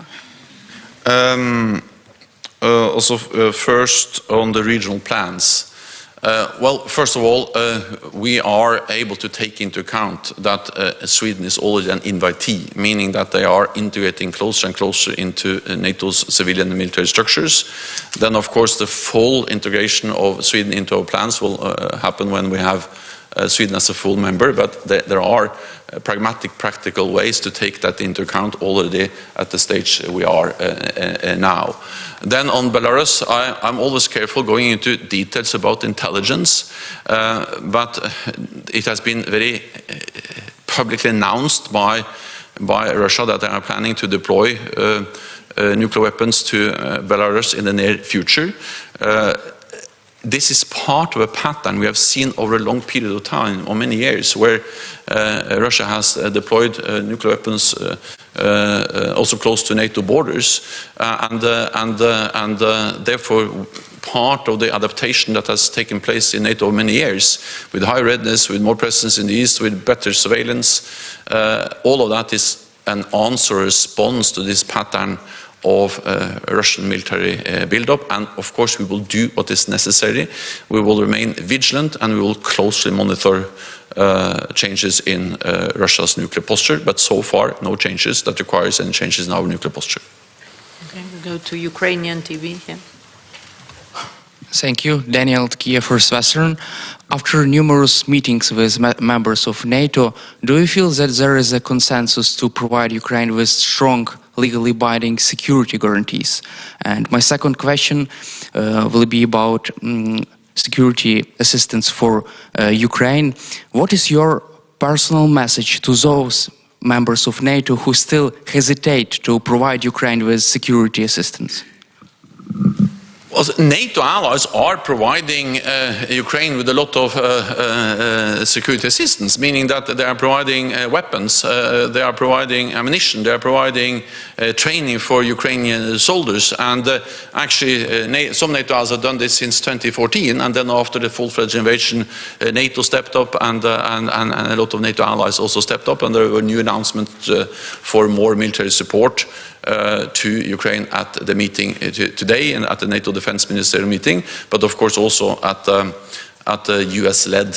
First on the regional plans. Well, first of all, we are able to take into account that Sweden is already an invitee, meaning that they are integrating closer and closer into NATO's civilian and military structures. Then, of course, the full integration of Sweden into our plans will happen when we have Sweden as a full member, but there are pragmatic, practical ways to take that into account already at the stage we are now. Then on Belarus, I'm always careful going into details about intelligence, but it has been very publicly announced by Russia that they are planning to deploy nuclear weapons to Belarus in the near future. This is part of a pattern we have seen over a long period of time, or many years, where Russia has deployed nuclear weapons also close to NATO borders, and therefore part of the adaptation that has taken place in NATO over many years, with high readiness, with more presence in the east, with better surveillance, all of that is an answer, a response to this pattern of Russian military build-up, and of course we will do what is necessary. We will remain vigilant, and we will closely monitor changes in Russia's nuclear posture, but so far no changes that requires any changes in our nuclear posture. Okay, we'll go to Ukrainian TV here. Thank you. Daniel Kiev, First Western. After numerous meetings with members of NATO, do you feel that there is a consensus to provide Ukraine with strong, legally binding security guarantees? And my second question will be about security assistance for Ukraine. What is your personal message to those members of NATO who still hesitate to provide Ukraine with security assistance? Well, NATO allies are providing Ukraine with a lot of security assistance, meaning that they are providing weapons, they are providing ammunition, they are providing training for Ukrainian soldiers, and actually some NATO allies have done this since 2014, and then after the full-fledged invasion, NATO stepped up, and a lot of NATO allies also stepped up, and there were new announcements for more military support to Ukraine at the meeting today and at the NATO Defense Ministerial meeting, but of course also at the US-led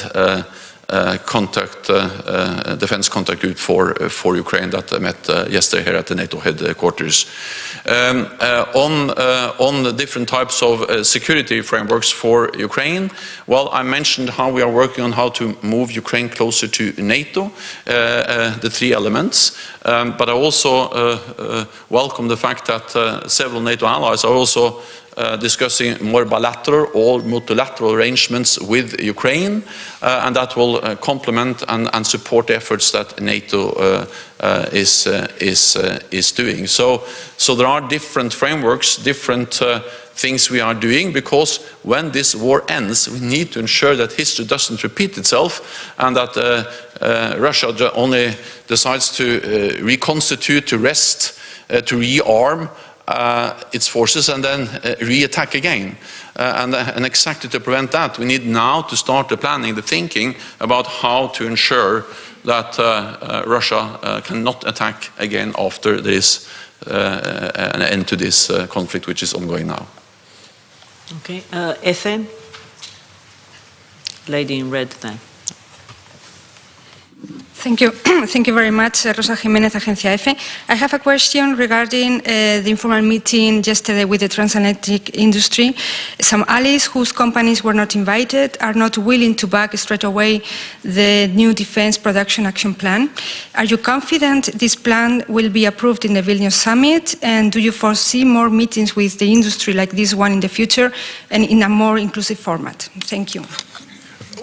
defense contact group for Ukraine that met yesterday here at the NATO headquarters. On the different types of security frameworks for Ukraine, well, I mentioned how we are working on how to move Ukraine closer to NATO, the three elements, but I also welcome the fact that several NATO allies are also discussing more bilateral or multilateral arrangements with Ukraine, and that will complement and support the efforts that NATO is doing. So there are different frameworks, different things we are doing, because when this war ends, we need to ensure that history doesn't repeat itself, and that Russia only decides to reconstitute, to rest, to rearm its forces and then re-attack again. And exactly to prevent that, we need now to start the planning, the thinking about how to ensure that Russia cannot attack again after there is an end to this conflict, which is ongoing now. Okay, FM? Lady in red then. Thank you. Thank you very much, Rosa Jimenez, Agencia EFE. I have a question regarding the informal meeting yesterday with the transatlantic industry. Some allies whose companies were not invited are not willing to back straight away the new defense production action plan. Are you confident this plan will be approved in the Vilnius summit? And do you foresee more meetings with the industry like this one in the future and in a more inclusive format? Thank you.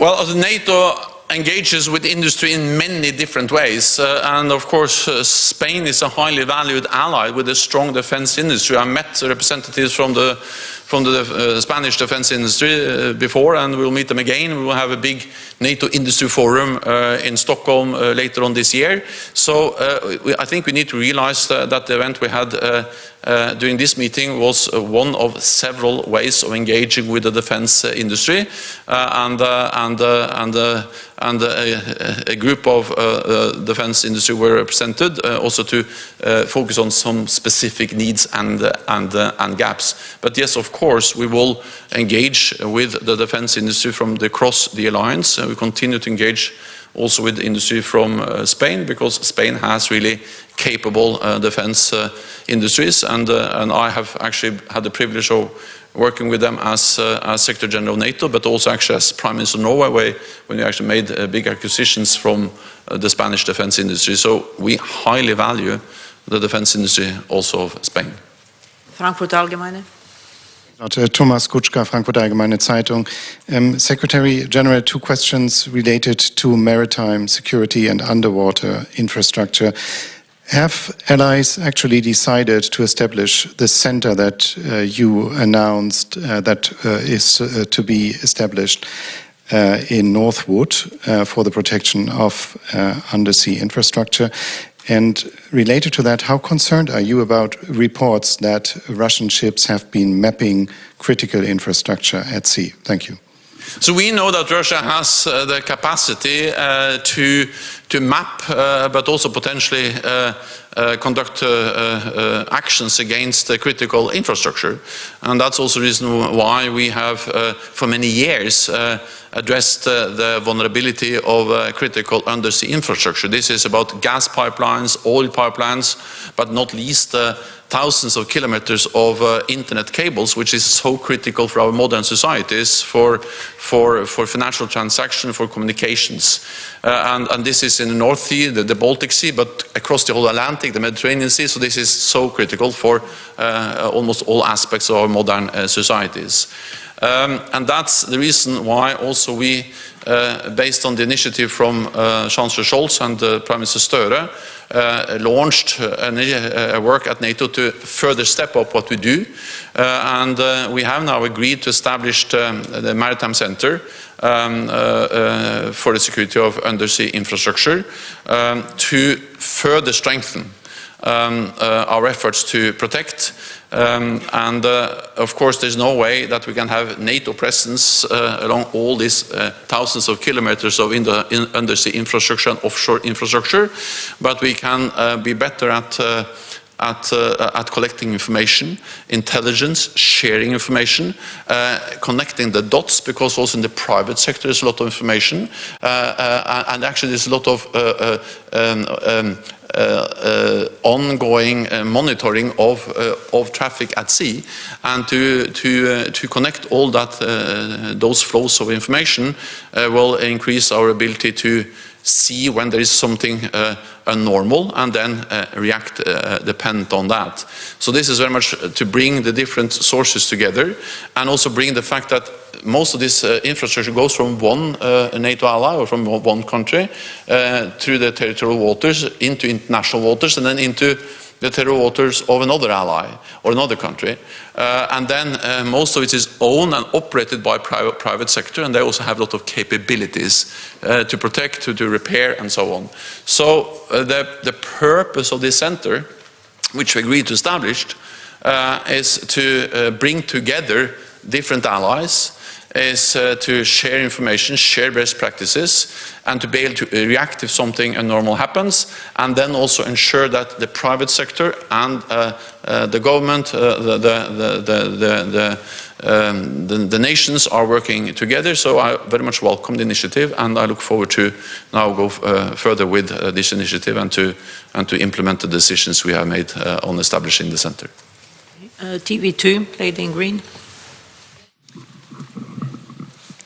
Well, NATO engages with industry in many different ways, and of course Spain is a highly valued ally with a strong defense industry. I met representatives from the Spanish defense industry before, and we'll meet them again. We will have a big NATO industry forum in Stockholm later on this year. So I think we need to realize that the event we had during this meeting was one of several ways of engaging with the defense industry, and a group of defense industry were represented, also to focus on some specific needs and gaps. But yes, of course, we will engage with the defense industry from across the alliance. We continue to engage also with the industry from Spain, because Spain has really capable defense industries, and I have actually had the privilege of working with them as Secretary General of NATO, but also actually as Prime Minister of Norway, when we actually made big acquisitions from the Spanish defense industry. So we highly value the defense industry also of Spain. Frankfurt Allgemeine. Thomas Kutschka, Frankfurt Allgemeine Zeitung. Secretary General, two questions related to maritime security and underwater infrastructure. Have allies actually decided to establish the center that you announced that is to be established in Northwood for the protection of undersea infrastructure? And related to that, how concerned are you about reports that Russian ships have been mapping critical infrastructure at sea? Thank you. So we know that Russia has the capacity to map, but also potentially conduct actions against critical infrastructure. And that's also the reason why we have, for many years, addressed the vulnerability of critical undersea infrastructure. This is about gas pipelines, oil pipelines, but not least thousands of kilometers of internet cables, which is so critical for our modern societies, for financial transaction, for communications. And this is in the North Sea, the Baltic Sea, but across the whole Atlantic, the Mediterranean Sea. So this is so critical for almost all aspects of our modern societies. And that's the reason why also we, based on the initiative from Chancellor Scholz and Prime Minister Støre, launched a work at NATO to further step up what we do. And we have now agreed to establish the Maritime Center for the security of undersea infrastructure to further strengthen our efforts to protect. Of course, there's no way that we can have NATO presence along all these thousands of kilometers of undersea infrastructure and offshore infrastructure, but we can be better at collecting information, intelligence, sharing information, connecting the dots, because also in the private sector there's a lot of information, and actually there's a lot of ongoing monitoring of traffic at sea, and to connect all that those flows of information will increase our ability to see when there is something abnormal and then react dependent on that. So this is very much to bring the different sources together, and also bring the fact that most of this infrastructure goes from one NATO ally or from one country through the territorial waters into international waters, and then into the territorial waters of another ally or another country. And then most of it is owned and operated by private sector, and they also have a lot of capabilities to protect, to repair, and so on. So the purpose of this center, which we agreed to establish, is to bring together different allies, is to share information, share best practices, and to be able to react if something abnormal happens, and then also ensure that the private sector and the government, the nations are working together. So I very much welcome the initiative, and I look forward to now go further with this initiative and to implement the decisions we have made on establishing the center. TV2, Lady in Green.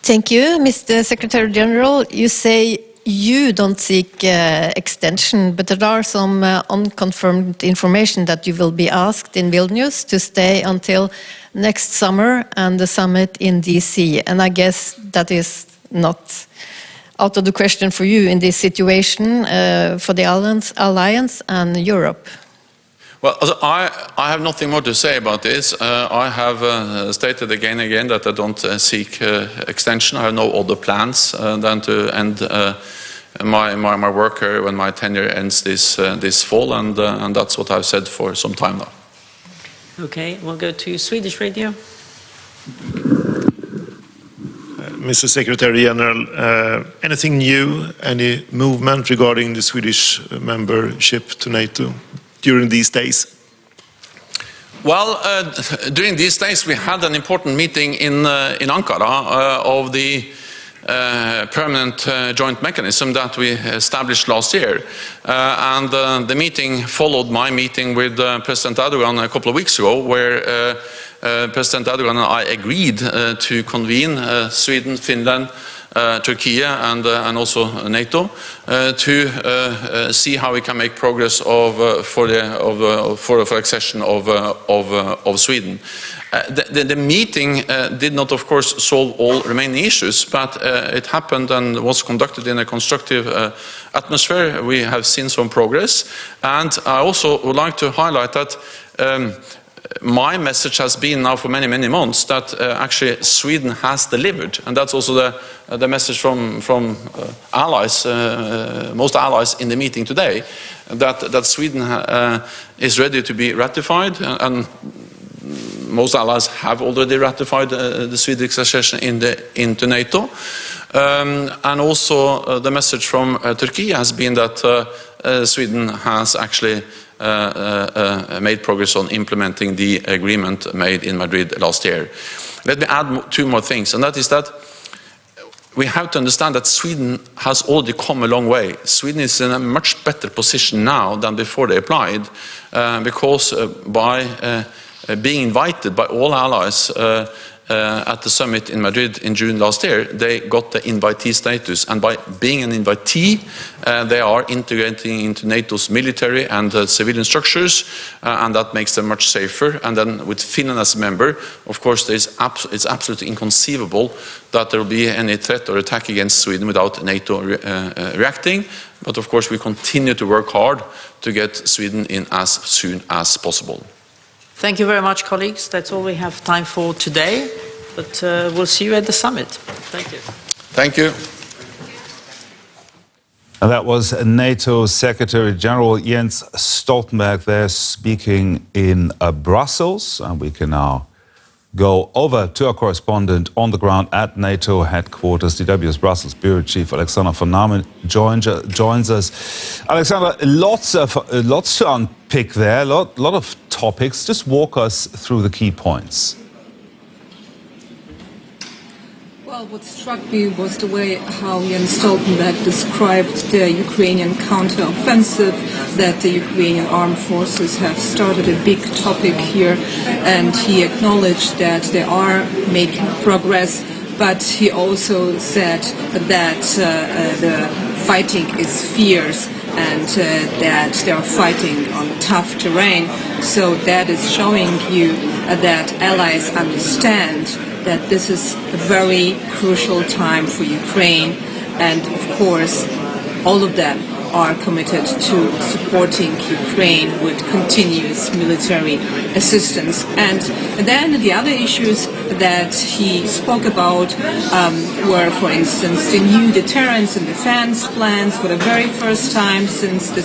Thank you, Mr. Secretary General. You say you don't seek extension, but there are some unconfirmed information that you will be asked in Vilnius to stay until next summer and the summit in DC. And I guess that is not out of the question for you in this situation for the Alliance and Europe. Well, I have nothing more to say about this. I have stated again and again that I don't seek extension. I have no other plans than to end my work here when my tenure ends this fall, and that's what I've said for some time now. Okay, we'll go to Swedish radio. Mr. Secretary General, anything new, any movement regarding the Swedish membership to NATO during these days? Well, during these days we had an important meeting in Ankara of the permanent joint mechanism that we established last year. And the meeting followed my meeting with President Erdogan a couple of weeks ago, where President Erdogan and I agreed to convene Sweden, Finland, Turkey and also NATO to see how we can make progress for accession of Sweden. The meeting did not, of course, solve all remaining issues, but it happened and was conducted in a constructive atmosphere. We have seen some progress, and I also would like to highlight that my message has been now for many, many months that actually Sweden has delivered, and that's also the message from allies, most allies in the meeting today, that Sweden is ready to be ratified, and most allies have already ratified the Swedish accession into NATO. And also the message from Turkey has been that Sweden has actually made progress on implementing the agreement made in Madrid last year. Let me add two more things, and that is that we have to understand that Sweden has already come a long way. Sweden is in a much better position now than before they applied, because by being invited by all allies at the summit in Madrid in June last year, they got the invitee status, and by being an invitee they are integrating into NATO's military and civilian structures, and that makes them much safer. And then with Finland as a member, of course it's absolutely inconceivable that there will be any threat or attack against Sweden without NATO reacting. But of course we continue to work hard to get Sweden in as soon as possible. Thank you very much, colleagues. That's all we have time for today, but we'll see you at the summit. Thank you. Thank you. And that was NATO Secretary General Jens Stoltenberg there speaking in Brussels. And we can now go over to our correspondent on the ground at NATO headquarters. DW's Brussels Bureau Chief Alexander von Namen joins us. Alexander, lots to unpick there, a lot of topics. Just walk us through the key points. Well, what struck me was the way how Jens Stoltenberg described the Ukrainian counter-offensive, that the Ukrainian armed forces have started a big topic here, and he acknowledged that they are making progress, but he also said that the fighting is fierce and that they are fighting on tough terrain. So that is showing you that allies understand that this is a very crucial time for Ukraine, and of course all of them are committed to supporting Ukraine with continuous military assistance. And then the other issues that he spoke about were, for instance, the new deterrence and defense plans. For the very first time since the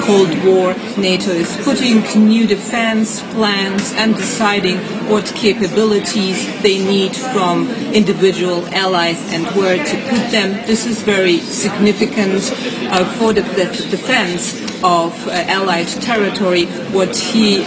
Cold War, NATO is putting new defense plans and deciding what capabilities they need from individual allies and where to put them. This is very significant for the defense of Allied territory. What he,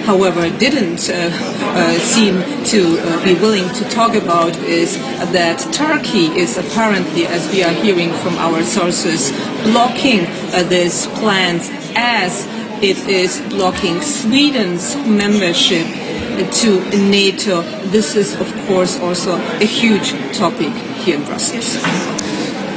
however, didn't seem to be willing to talk about is that Turkey is apparently, as we are hearing from our sources, blocking these plans as it is blocking Sweden's membership to NATO. This is, of course, also a huge topic here in Brussels.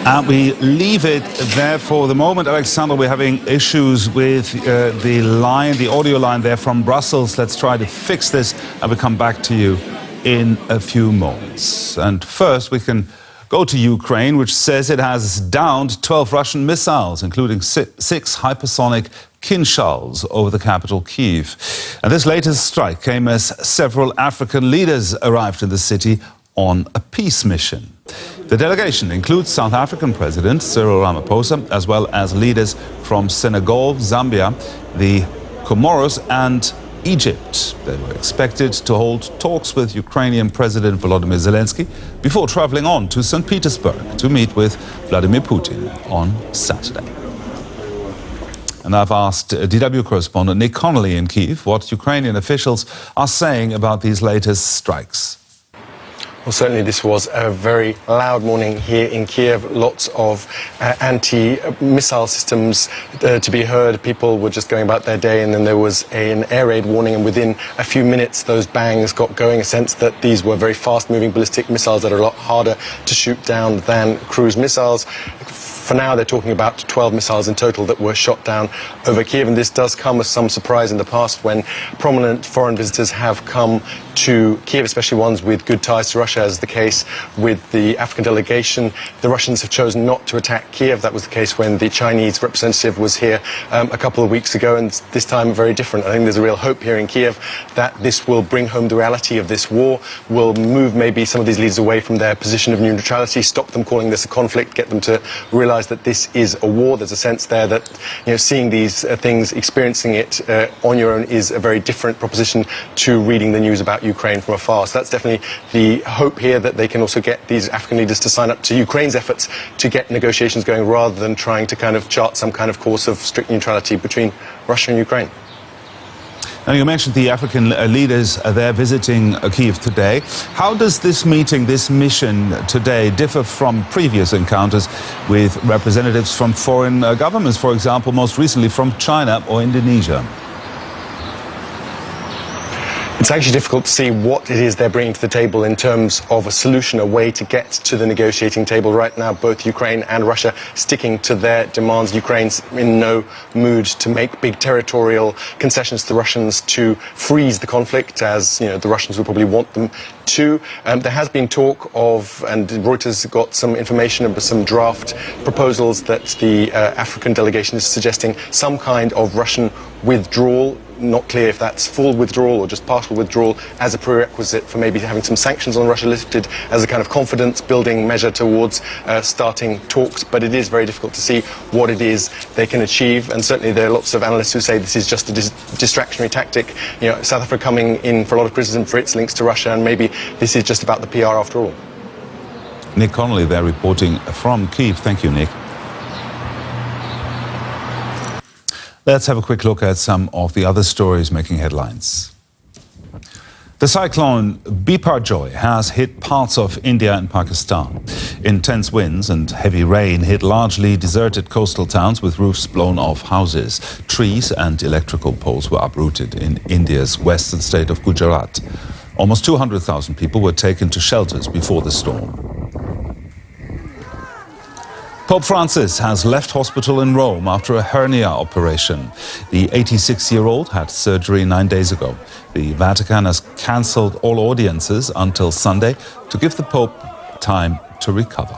And we leave it there for the moment. Alexander, we're having issues with the audio line there from Brussels. Let's try to fix this and we'll come back to you in a few moments. And first, we can go to Ukraine, which says it has downed 12 Russian missiles, including 6 hypersonic Kinzhals over the capital, Kyiv. And this latest strike came as several African leaders arrived in the city on a peace mission. The delegation includes South African President Cyril Ramaphosa, as well as leaders from Senegal, Zambia, the Comoros and Egypt. They were expected to hold talks with Ukrainian President Volodymyr Zelensky before traveling on to St. Petersburg to meet with Vladimir Putin on Saturday. And I've asked DW correspondent Nick Connolly in Kyiv what Ukrainian officials are saying about these latest strikes. Well, certainly this was a very loud morning here in Kiev. Lots of anti-missile systems to be heard. People were just going about their day, and then there was an air raid warning, and within a few minutes those bangs got going, a sense that these were very fast-moving ballistic missiles that are a lot harder to shoot down than cruise missiles. For now, they're talking about 12 missiles in total that were shot down over Kiev, and this does come as some surprise in the past when prominent foreign visitors have come to Kiev, especially ones with good ties to Russia, as the case with the African delegation. The Russians have chosen not to attack Kiev. That was the case when the Chinese representative was here a couple of weeks ago, and this time very different. I think there's a real hope here in Kiev that this will bring home the reality of this war, will move maybe some of these leaders away from their position of neutrality, stop them calling this a conflict, get them to realize that this is a war. There's a sense there that, you know, seeing these things, experiencing it on your own is a very different proposition to reading the news about Ukraine from afar. So that's definitely the hope here, that they can also get these African leaders to sign up to Ukraine's efforts to get negotiations going, rather than trying to kind of chart some kind of course of strict neutrality between Russia and Ukraine. Now, you mentioned the African leaders there visiting Kyiv today. How does this meeting, this mission today, differ from previous encounters with representatives from foreign governments, for example, most recently from China or Indonesia? It's actually difficult to see what it is they're bringing to the table in terms of a solution, a way to get to the negotiating table. Right now, both Ukraine and Russia sticking to their demands. Ukraine's in no mood to make big territorial concessions to the Russians to freeze the conflict, as you know, the Russians would probably want them to. There has been talk of, and Reuters got some information about some draft proposals that the African delegation is suggesting some kind of Russian withdrawal. Not clear if that's full withdrawal or just partial withdrawal, as a prerequisite for maybe having some sanctions on Russia lifted as a kind of confidence-building measure towards starting talks. But it is very difficult to see what it is they can achieve, and certainly there are lots of analysts who say this is just a distractionary tactic. You know, South Africa coming in for a lot of criticism for its links to Russia, and maybe this is just about the PR after all. Nick Connolly there reporting from Kyiv. Thank you, Nick. Let's have a quick look at some of the other stories making headlines. The cyclone Biparjoy has hit parts of India and Pakistan. Intense winds and heavy rain hit largely deserted coastal towns with roofs blown off houses. Trees and electrical poles were uprooted in India's western state of Gujarat. Almost 200,000 people were taken to shelters before the storm. Pope Francis has left hospital in Rome after a hernia operation. The 86-year-old had surgery 9 days ago. The Vatican has cancelled all audiences until Sunday to give the Pope time to recover.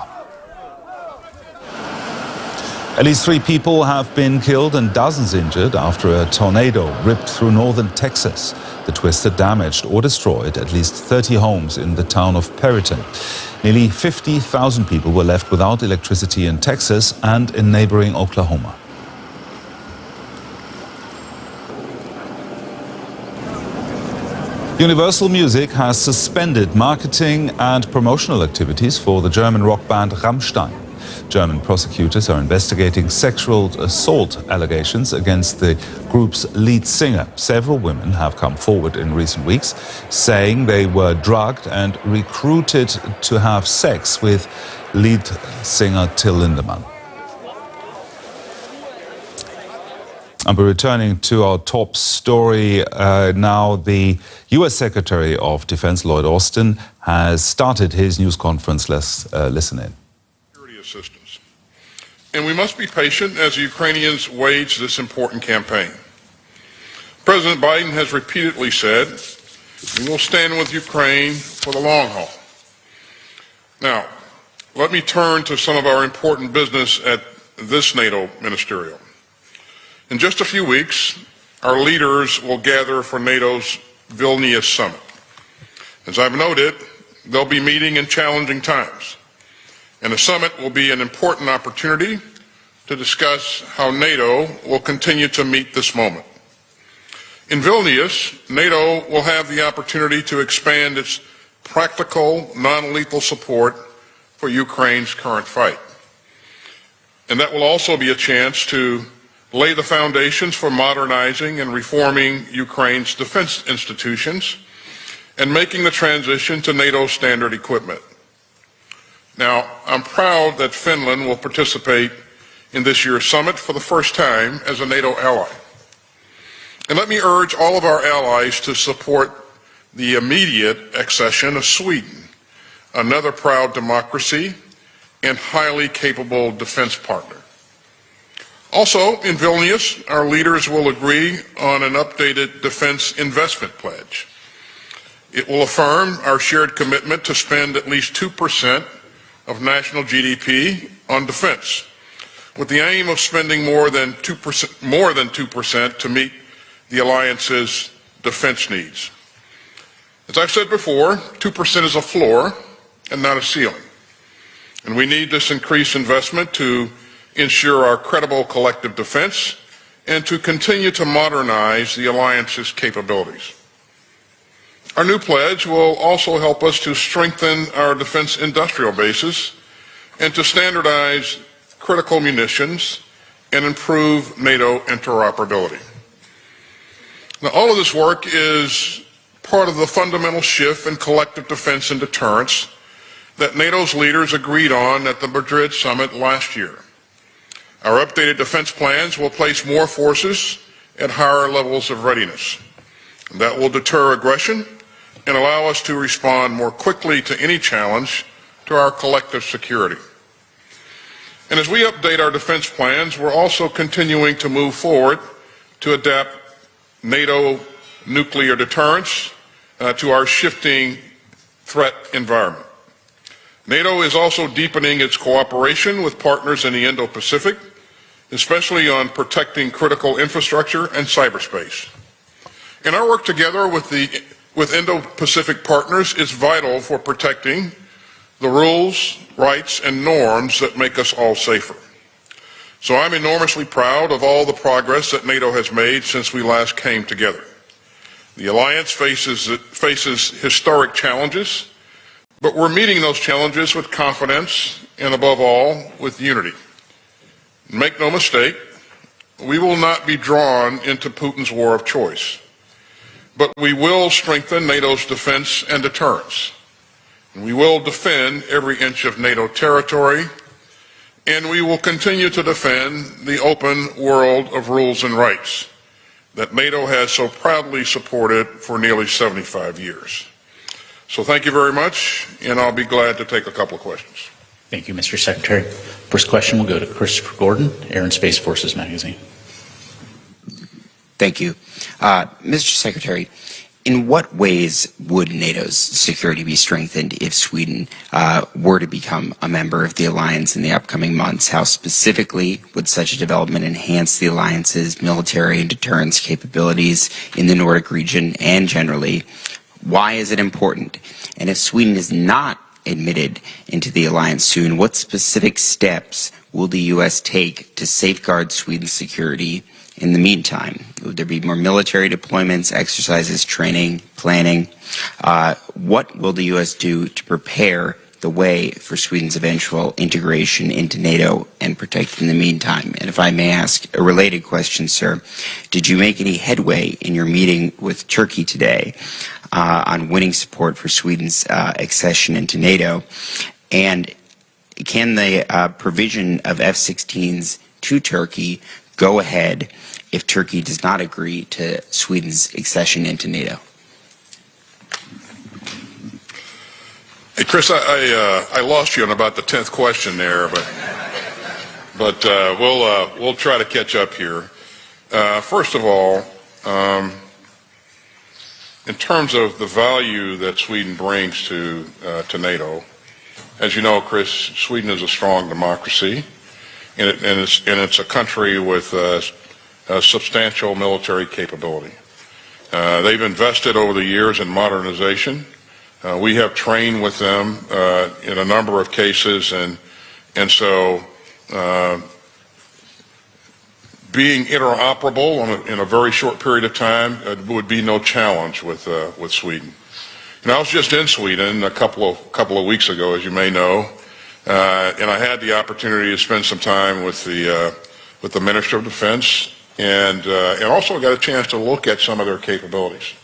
At least 3 people have been killed and dozens injured after a tornado ripped through northern Texas. The twister damaged or destroyed at least 30 homes in the town of Perryton. Nearly 50,000 people were left without electricity in Texas and in neighboring Oklahoma. Universal Music has suspended marketing and promotional activities for the German rock band Rammstein. German prosecutors are investigating sexual assault allegations against the group's lead singer. Several women have come forward in recent weeks, saying they were drugged and recruited to have sex with lead singer Till Lindemann. And we're returning to our top story now. The U.S. Secretary of Defense Lloyd Austin has started his news conference. Let's listen in. Assistance. And we must be patient as the Ukrainians wage this important campaign. President Biden has repeatedly said, we will stand with Ukraine for the long haul. Now, let me turn to some of our important business at this NATO ministerial. In just a few weeks, our leaders will gather for NATO's Vilnius summit. As I've noted, they'll be meeting in challenging times. And the summit will be an important opportunity to discuss how NATO will continue to meet this moment. In Vilnius, NATO will have the opportunity to expand its practical, non-lethal support for Ukraine's current fight. And that will also be a chance to lay the foundations for modernizing and reforming Ukraine's defense institutions and making the transition to NATO standard equipment. Now, I'm proud that Finland will participate in this year's summit for the first time as a NATO ally. And let me urge all of our allies to support the immediate accession of Sweden, another proud democracy and highly capable defense partner. Also, in Vilnius, our leaders will agree on an updated defense investment pledge. It will affirm our shared commitment to spend at least 2% of national GDP on defense, with the aim of spending more than 2% to meet the alliance's defense needs. As I've said before, 2% is a floor and not a ceiling. And we need this increased investment to ensure our credible collective defense and to continue to modernize the alliance's capabilities. Our new pledge will also help us to strengthen our defense industrial bases and to standardize critical munitions and improve NATO interoperability. Now, all of this work is part of the fundamental shift in collective defense and deterrence that NATO's leaders agreed on at the Madrid summit last year. Our updated defense plans will place more forces at higher levels of readiness. That will deter aggression and allow us to respond more quickly to any challenge to our collective security. And as we update our defense plans, we're also continuing to move forward to adapt NATO nuclear deterrence to our shifting threat environment. NATO is also deepening its cooperation with partners in the Indo-Pacific, especially on protecting critical infrastructure and cyberspace. And our work together with Indo-Pacific partners is vital for protecting the rules, rights, and norms that make us all safer. So I'm enormously proud of all the progress that NATO has made since we last came together. The alliance faces historic challenges, but we're meeting those challenges with confidence and, above all, with unity. Make no mistake, we will not be drawn into Putin's war of choice, but we will strengthen NATO's defense and deterrence. And we will defend every inch of NATO territory, and we will continue to defend the open world of rules and rights that NATO has so proudly supported for nearly 75 years. So thank you very much, and I'll be glad to take a couple of questions. Thank you, Mr. Secretary. First question will go to Christopher Gordon, Air and Space Forces Magazine. Thank you. Mr. Secretary, in what ways would NATO's security be strengthened if Sweden were to become a member of the alliance in the upcoming months? How specifically would such a development enhance the alliance's military and deterrence capabilities in the Nordic region and generally? Why is it important? And if Sweden is not admitted into the alliance soon, what specific steps will the U.S. take to safeguard Sweden's security in the meantime? Would there be more military deployments, exercises, training, planning? What will the U.S. do to prepare the way for Sweden's eventual integration into NATO and protect in the meantime? And if I may ask a related question, sir, did you make any headway in your meeting with Turkey today on winning support for Sweden's accession into NATO? And can the provision of F-16s to Turkey go ahead if Turkey does not agree to Sweden's accession into NATO? Hey, Chris, I lost you on about the 10th question there, but we'll try to catch up here. First of all, in terms of the value that Sweden brings to NATO, as you know, Chris, Sweden is a strong democracy, and it's a country with a substantial military capability. They've invested over the years in modernization. We have trained with them in a number of cases, and so being interoperable in a very short period of time would be no challenge with Sweden. And I was just in Sweden a couple of weeks ago, as you may know, and I had the opportunity to spend some time with the Minister of Defense, and also got a chance to look at some of their capabilities.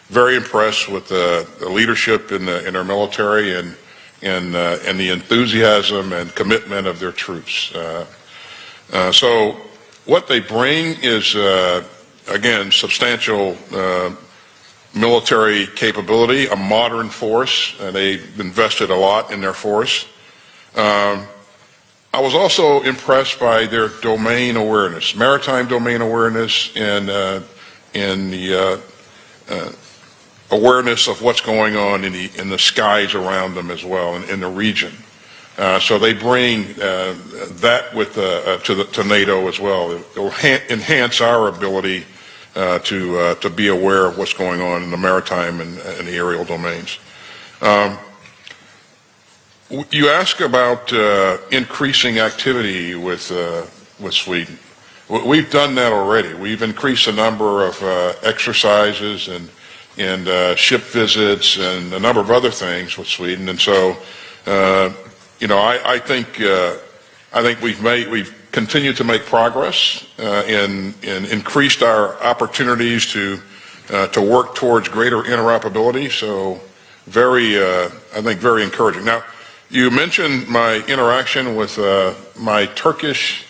Very impressed with the leadership in their military and the enthusiasm and commitment of their troops. So what they bring is, again, substantial military capability, a modern force, and they've invested a lot in their force. I was also impressed by their domain awareness, maritime domain awareness, and the awareness of what's going on in the skies around them as well, in the region. So they bring that to NATO as well. It will enhance our ability to be aware of what's going on in the maritime and the aerial domains. You ask about increasing activity with Sweden. We've done that already. We've increased the number of exercises and ship visits and a number of other things with Sweden. And so, I think we've continued to make progress and increased our opportunities to work towards greater interoperability. So, I think very encouraging. Now, you mentioned my interaction with my Turkish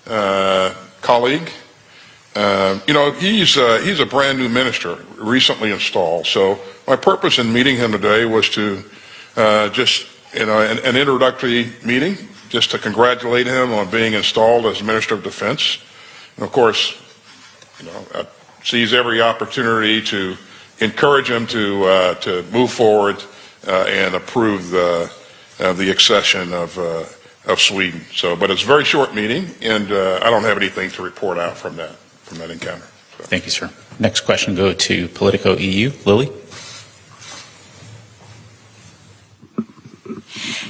colleague. He's a brand new minister, recently installed. So my purpose in meeting him today was to just, an introductory meeting, just to congratulate him on being installed as Minister of Defense. And of course, I seize every opportunity to encourage him to move forward and approve the accession of Sweden. So, but it's a very short meeting, and I don't have anything to report out from that encounter. So. Thank you, sir. Next question go to Politico EU. Lily.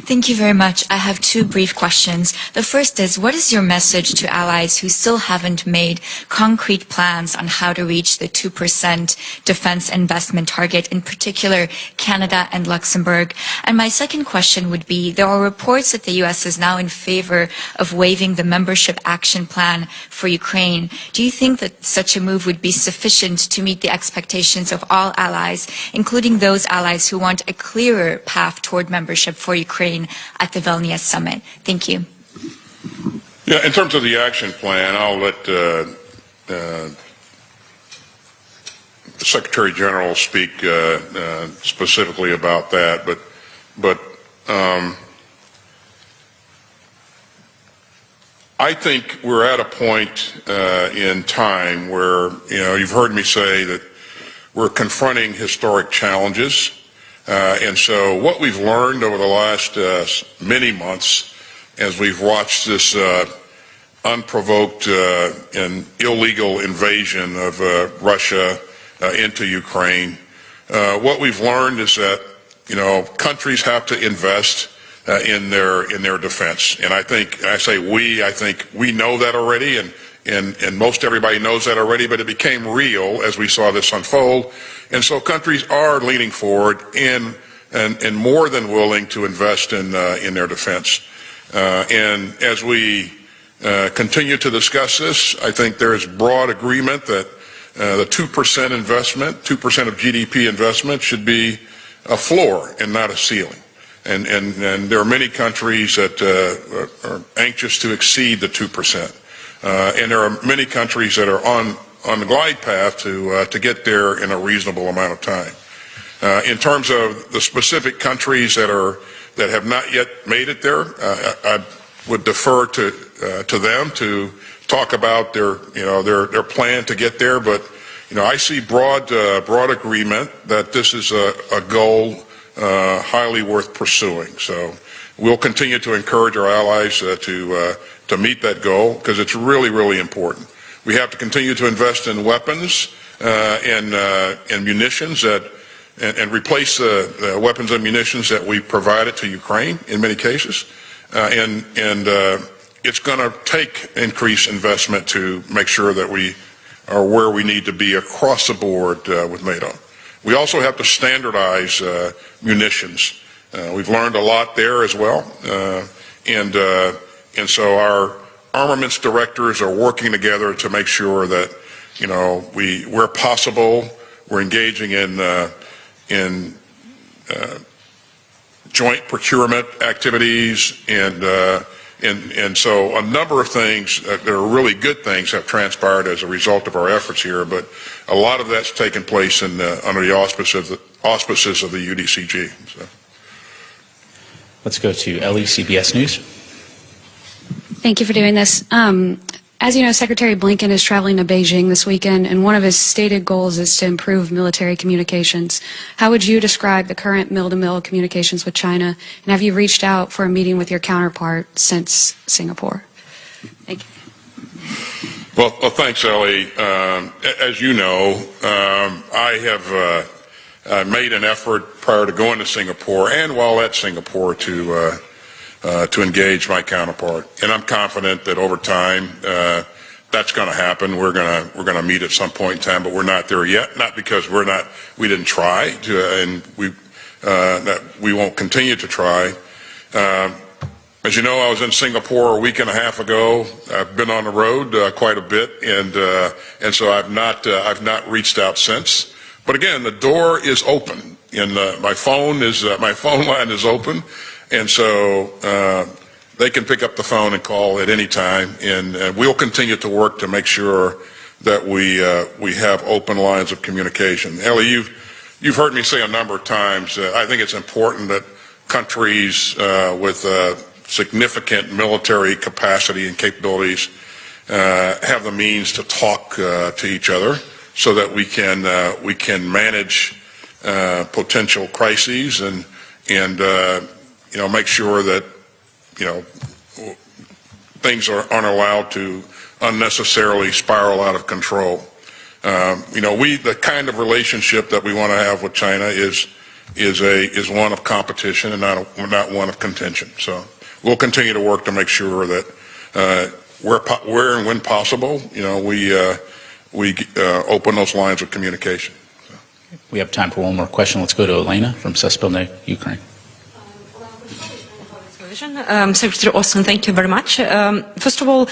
Thank you very much. I have two brief questions. The first is, what is your message to allies who still haven't made concrete plans on how to reach the 2% defense investment target, in particular Canada and Luxembourg? And my second question would be, there are reports that the U.S. is now in favor of waiving the membership action plan for Ukraine. Do you think that such a move would be sufficient to meet the expectations of all allies, including those allies who want a clearer path toward membership for Ukraine at the Vilnius summit? Thank you. Yeah, in terms of the action plan, I'll let the Secretary General speak specifically about that. But I think we're at a point in time where, you've heard me say that we're confronting historic challenges. And so what we've learned over the last many months as we've watched this unprovoked and illegal invasion of Russia into Ukraine, what we've learned is that, countries have to invest in their defense. And I think we know that already, and most everybody knows that already, but it became real as we saw this unfold. And so countries are leaning forward and more than willing to invest in their defense. And as we continue to discuss this, I think there is broad agreement that the 2% investment, 2% of GDP investment should be a floor and not a ceiling. And there are many countries that are anxious to exceed the 2%. And there are many countries that are on the glide path to get there in a reasonable amount of time. In terms of the specific countries that have not yet made it there, I would defer to them to talk about their plan to get there. But I see broad agreement that this is a goal highly worth pursuing. So we'll continue to encourage our allies to meet that goal, because it's really, really important. We have to continue to invest in weapons and munitions and replace the weapons and munitions that we provided to Ukraine in many cases. And it's going to take increased investment to make sure that we are where we need to be across the board with NATO. We also have to standardize munitions. We've learned a lot there as well. And so our armaments directors are working together to make sure that, where possible, we're engaging in joint procurement activities, and so a number of things that are really good things have transpired as a result of our efforts here, but a lot of that's taken place under the auspices of the UDCG. So. Let's go to Ellie, CBS News. Thank you for doing this. As you know, Secretary Blinken is traveling to Beijing this weekend, and one of his stated goals is to improve military communications. How would you describe the current mill-to-mill communications with China, and have you reached out for a meeting with your counterpart since Singapore? Thank you. Well, thanks, Ellie. As you know, I have made an effort prior to going to Singapore and while at Singapore to engage my counterpart, and I'm confident that over time that's going to happen. We're going to meet at some point in time, but we're not there yet. Not because we didn't try to, and we won't continue to try. As you know, I was in Singapore a week and a half ago. I've been on the road quite a bit, and so I've not reached out since. But again, the door is open, and my phone line is open. And so they can pick up the phone and call at any time, and we'll continue to work to make sure that we have open lines of communication. Ellie, you've heard me say a number of times, I think it's important that countries with significant military capacity and capabilities have the means to talk to each other so that we can manage potential crises and make sure that, things aren't allowed to unnecessarily spiral out of control. The kind of relationship that we want to have with China is one of competition and not one of contention. So we'll continue to work to make sure that where and when possible, we open those lines of communication. So. We have time for one more question. Let's go to Elena from Suspilne, Ukraine. Secretary Austin, thank you very much. First of all,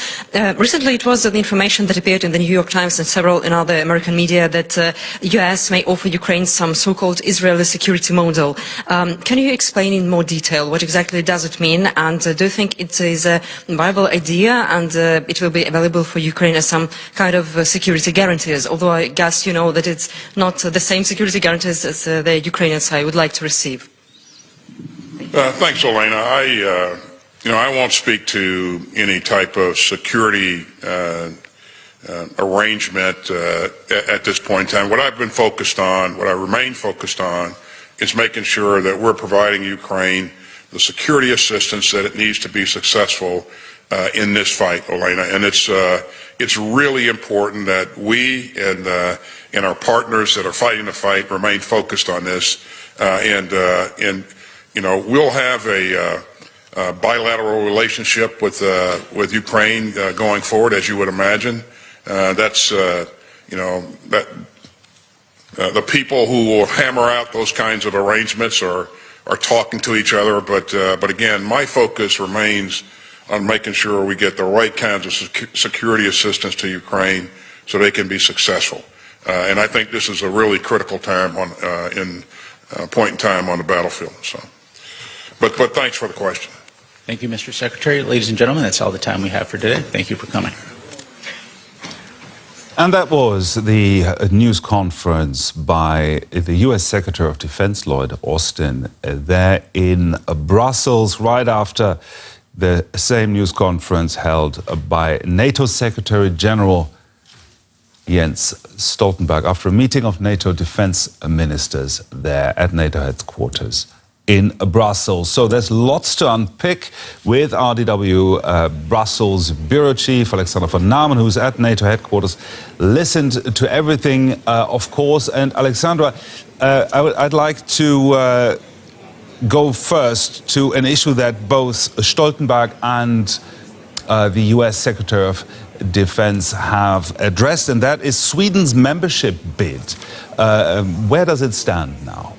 recently it was the information that appeared in the New York Times and several in other American media that U.S. may offer Ukraine some so-called Israeli security model. Can you explain in more detail what exactly does it mean, and do you think it is a viable idea and it will be available for Ukraine as some kind of security guarantees, although I guess you know that it's not the same security guarantees as the Ukrainian side would like to receive? Thanks, Elena. I won't speak to any type of security arrangement at this point in time. What I've been focused on, what I remain focused on, is making sure that we're providing Ukraine the security assistance that it needs to be successful in this fight, Elena. And it's really important that we and our partners that are fighting the fight remain focused on this. We'll have a bilateral relationship with Ukraine going forward, as you would imagine. The people who will hammer out those kinds of arrangements are talking to each other, but again, my focus remains on making sure we get the right kinds of security assistance to Ukraine so they can be successful. And I think this is a really critical time point in time on the battlefield. So, but thanks for the question. Thank you, Mr. Secretary. Ladies and gentlemen, that's all the time we have for today. Thank you for coming. And that was the news conference by the U.S. Secretary of Defense, Lloyd Austin, there in Brussels, right after the same news conference held by NATO Secretary General Jens Stoltenberg after a meeting of NATO defense ministers there at NATO headquarters in Brussels. So there's lots to unpick with RDW Brussels Bureau Chief Alexander von Namen, who's at NATO headquarters, listened to everything, of course. And Alexandra, I'd like to go first to an issue that both Stoltenberg and the US Secretary of Defense have addressed, and that is Sweden's membership bid. Where does it stand now?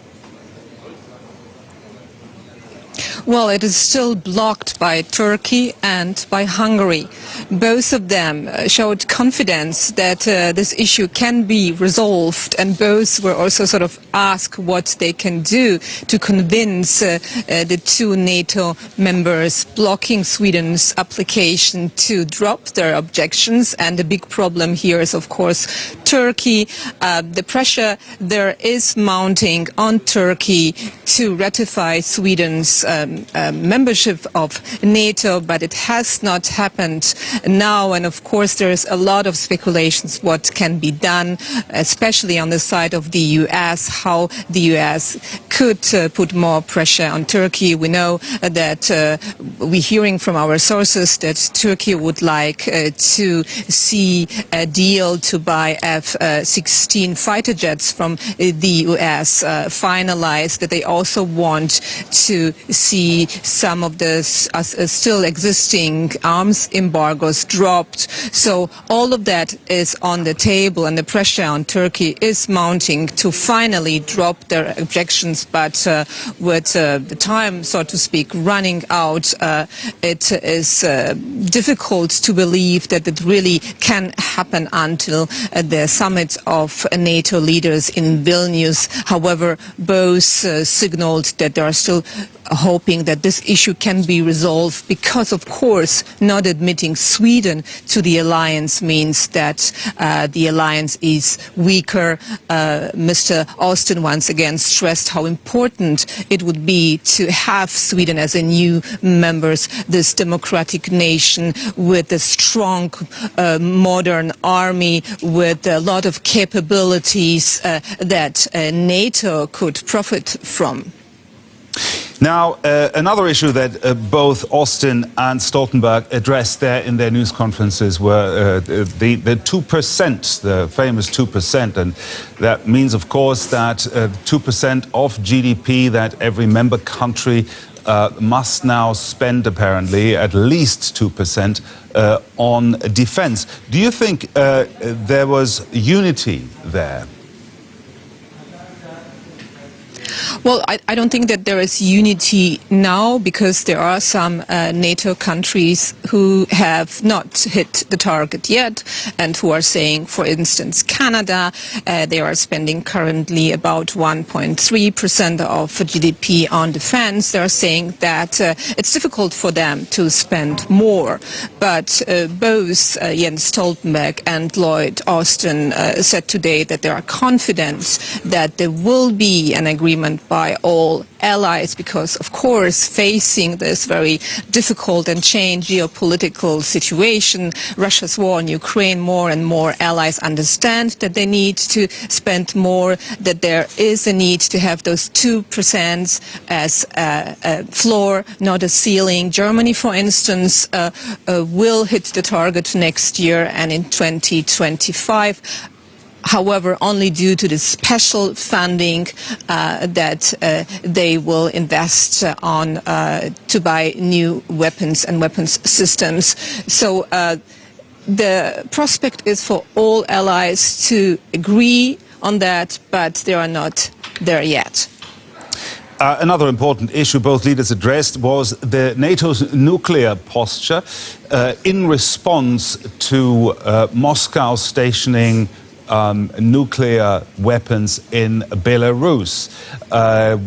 Well, it is still blocked by Turkey and by Hungary. Both of them showed confidence that this issue can be resolved, and both were also sort of asked what they can do to convince the two NATO members blocking Sweden's application to drop their objections. And the big problem here is, of course, Turkey. The pressure there is mounting on Turkey to ratify Sweden's membership of NATO, but it has not happened now. And of course, there's a lot of speculations what can be done, especially on the side of the US, how the US could put more pressure on Turkey. We know that we're hearing from our sources that Turkey would like to see a deal to buy F-16 fighter jets from the US finalized, that they also want to see some of the still existing arms embargoes dropped. So all of that is on the table, and the pressure on Turkey is mounting to finally drop their objections. But with the time, so to speak, running out, it is difficult to believe that it really can happen until the summit of NATO leaders in Vilnius. However, both signaled that they are still hoping that this issue can be resolved, because, of course, not admitting Sweden to the alliance means that the alliance is weaker. Mr. Austin once again stressed how important it would be to have Sweden as a new member, this democratic nation with a strong modern army with a lot of capabilities that NATO could profit from. Now, another issue that both Austin and Stoltenberg addressed there in their news conferences were the 2%, the famous 2%. And that means, of course, that 2% of GDP that every member country must now spend, apparently, at least 2% on defense. Do you think there was unity there? Well, I don't think that there is unity now, because there are some NATO countries who have not hit the target yet, and who are saying, for instance, Canada, they are spending currently about 1.3% of GDP on defense. They are saying that it's difficult for them to spend more. But both Jens Stoltenberg and Lloyd Austin said today that they are confident that there will be an agreement agreement by all allies because, of course, facing this very difficult and changed geopolitical situation, Russia's war on Ukraine, more and more allies understand that they need to spend more, that there is a need to have those 2% as a floor, not a ceiling. Germany, for instance, will hit the target next year and in 2025. However, only due to the special funding that they will invest on to buy new weapons and weapons systems. So the prospect is for all allies to agree on that, but they are not there yet. Another important issue both leaders addressed was NATO's nuclear posture in response to Moscow stationing nuclear weapons in Belarus.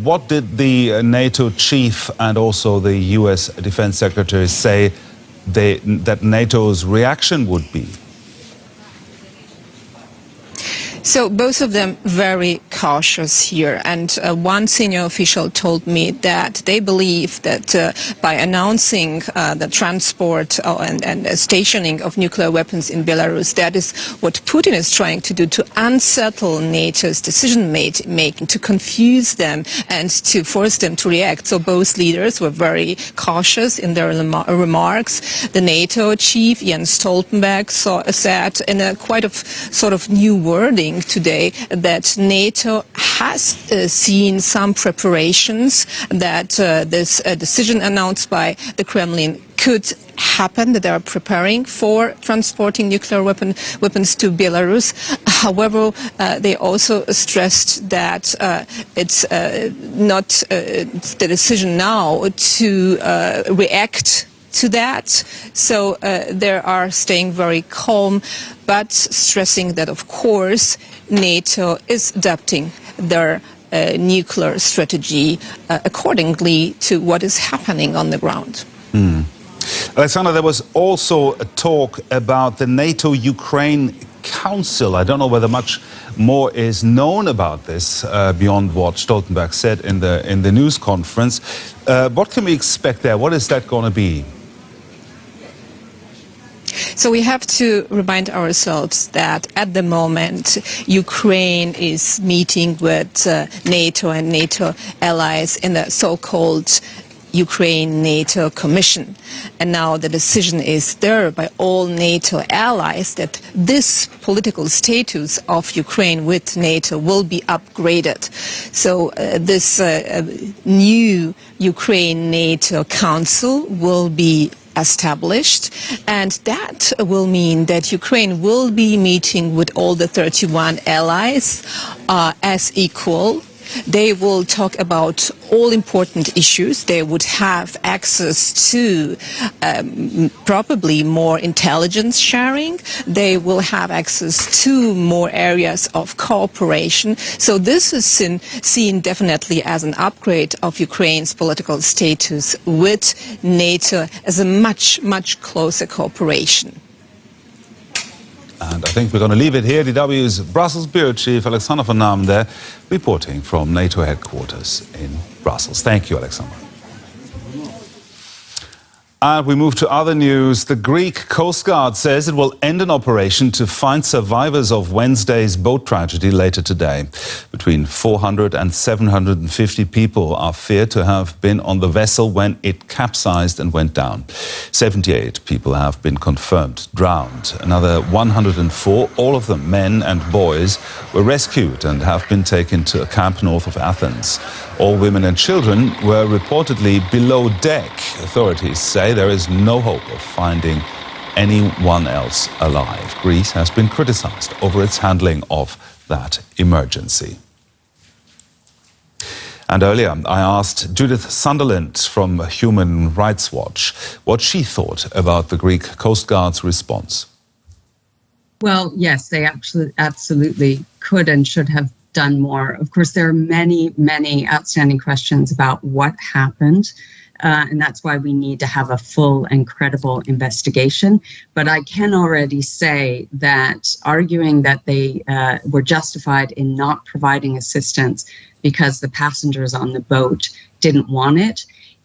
What did the NATO chief and also the US Defense Secretary say that NATO's reaction would be? So both of them very cautious here, and one senior official told me that they believe that by announcing the transport and stationing of nuclear weapons in Belarus, that is what Putin is trying to do, to unsettle NATO's decision making, to confuse them and to force them to react. So both leaders were very cautious in their remarks. The NATO chief, Jens Stoltenberg, said in a quite of sort of new wording today that NATO has seen some preparations, that this decision announced by the Kremlin could happen, that they are preparing for transporting nuclear weapons to Belarus. However, they also stressed that it's not the decision now to react to that. So they are staying very calm, but stressing that, of course, NATO is adapting their nuclear strategy accordingly to what is happening on the ground. Alexander, there was also a talk about the NATO-Ukraine Council. I don't know whether much more is known about this beyond what Stoltenberg said in the news conference. What can we expect there? What is that going to be? So we have to remind ourselves that at the moment Ukraine is meeting with NATO and NATO allies in the so-called Ukraine-NATO Commission. And now the decision is there by all NATO allies that this political status of Ukraine with NATO will be upgraded. So this new Ukraine-NATO Council will be established, and that will mean that Ukraine will be meeting with all the 31 allies as equal. They will talk about all important issues. They would have access to probably more intelligence sharing. They will have access to more areas of cooperation. So this is seen definitely as an upgrade of Ukraine's political status with NATO as a much, much closer cooperation. And I think we're going to leave it here. DW's Brussels Bureau Chief Alexander van Namen there, reporting from NATO headquarters in Brussels. Thank you, Alexander. And we move to other news. The Greek Coast Guard says it will end an operation to find survivors of Wednesday's boat tragedy later today. Between 400 and 750 people are feared to have been on the vessel when it capsized and went down. 78 people have been confirmed drowned. Another 104, all of them men and boys, were rescued and have been taken to a camp north of Athens. All women and children were reportedly below deck. Authorities say there is no hope of finding anyone else alive. Greece has been criticized over its handling of that emergency. And earlier, I asked Judith Sunderland from Human Rights Watch what she thought about the Greek Coast Guard's response. Well, yes, they absolutely could and should have done more. Of course, there are many, many outstanding questions about what happened. And that's why we need to have a full and credible investigation. But I can already say that arguing that they were justified in not providing assistance because the passengers on the boat didn't want it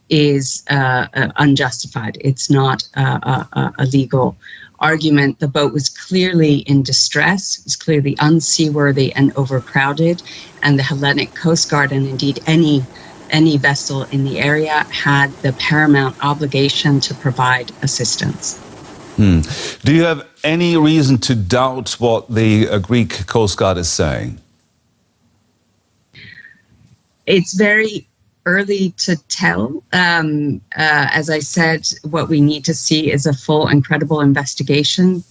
is unjustified. It's not a legal argument. The boat was clearly in distress, it was clearly unseaworthy and overcrowded, and the Hellenic Coast Guard, and indeed any vessel in the area, had the paramount obligation to provide assistance. Do you have any reason to doubt what the Greek Coast Guard is saying? It's very early to tell. As I said, what we need to see is a full and credible investigation.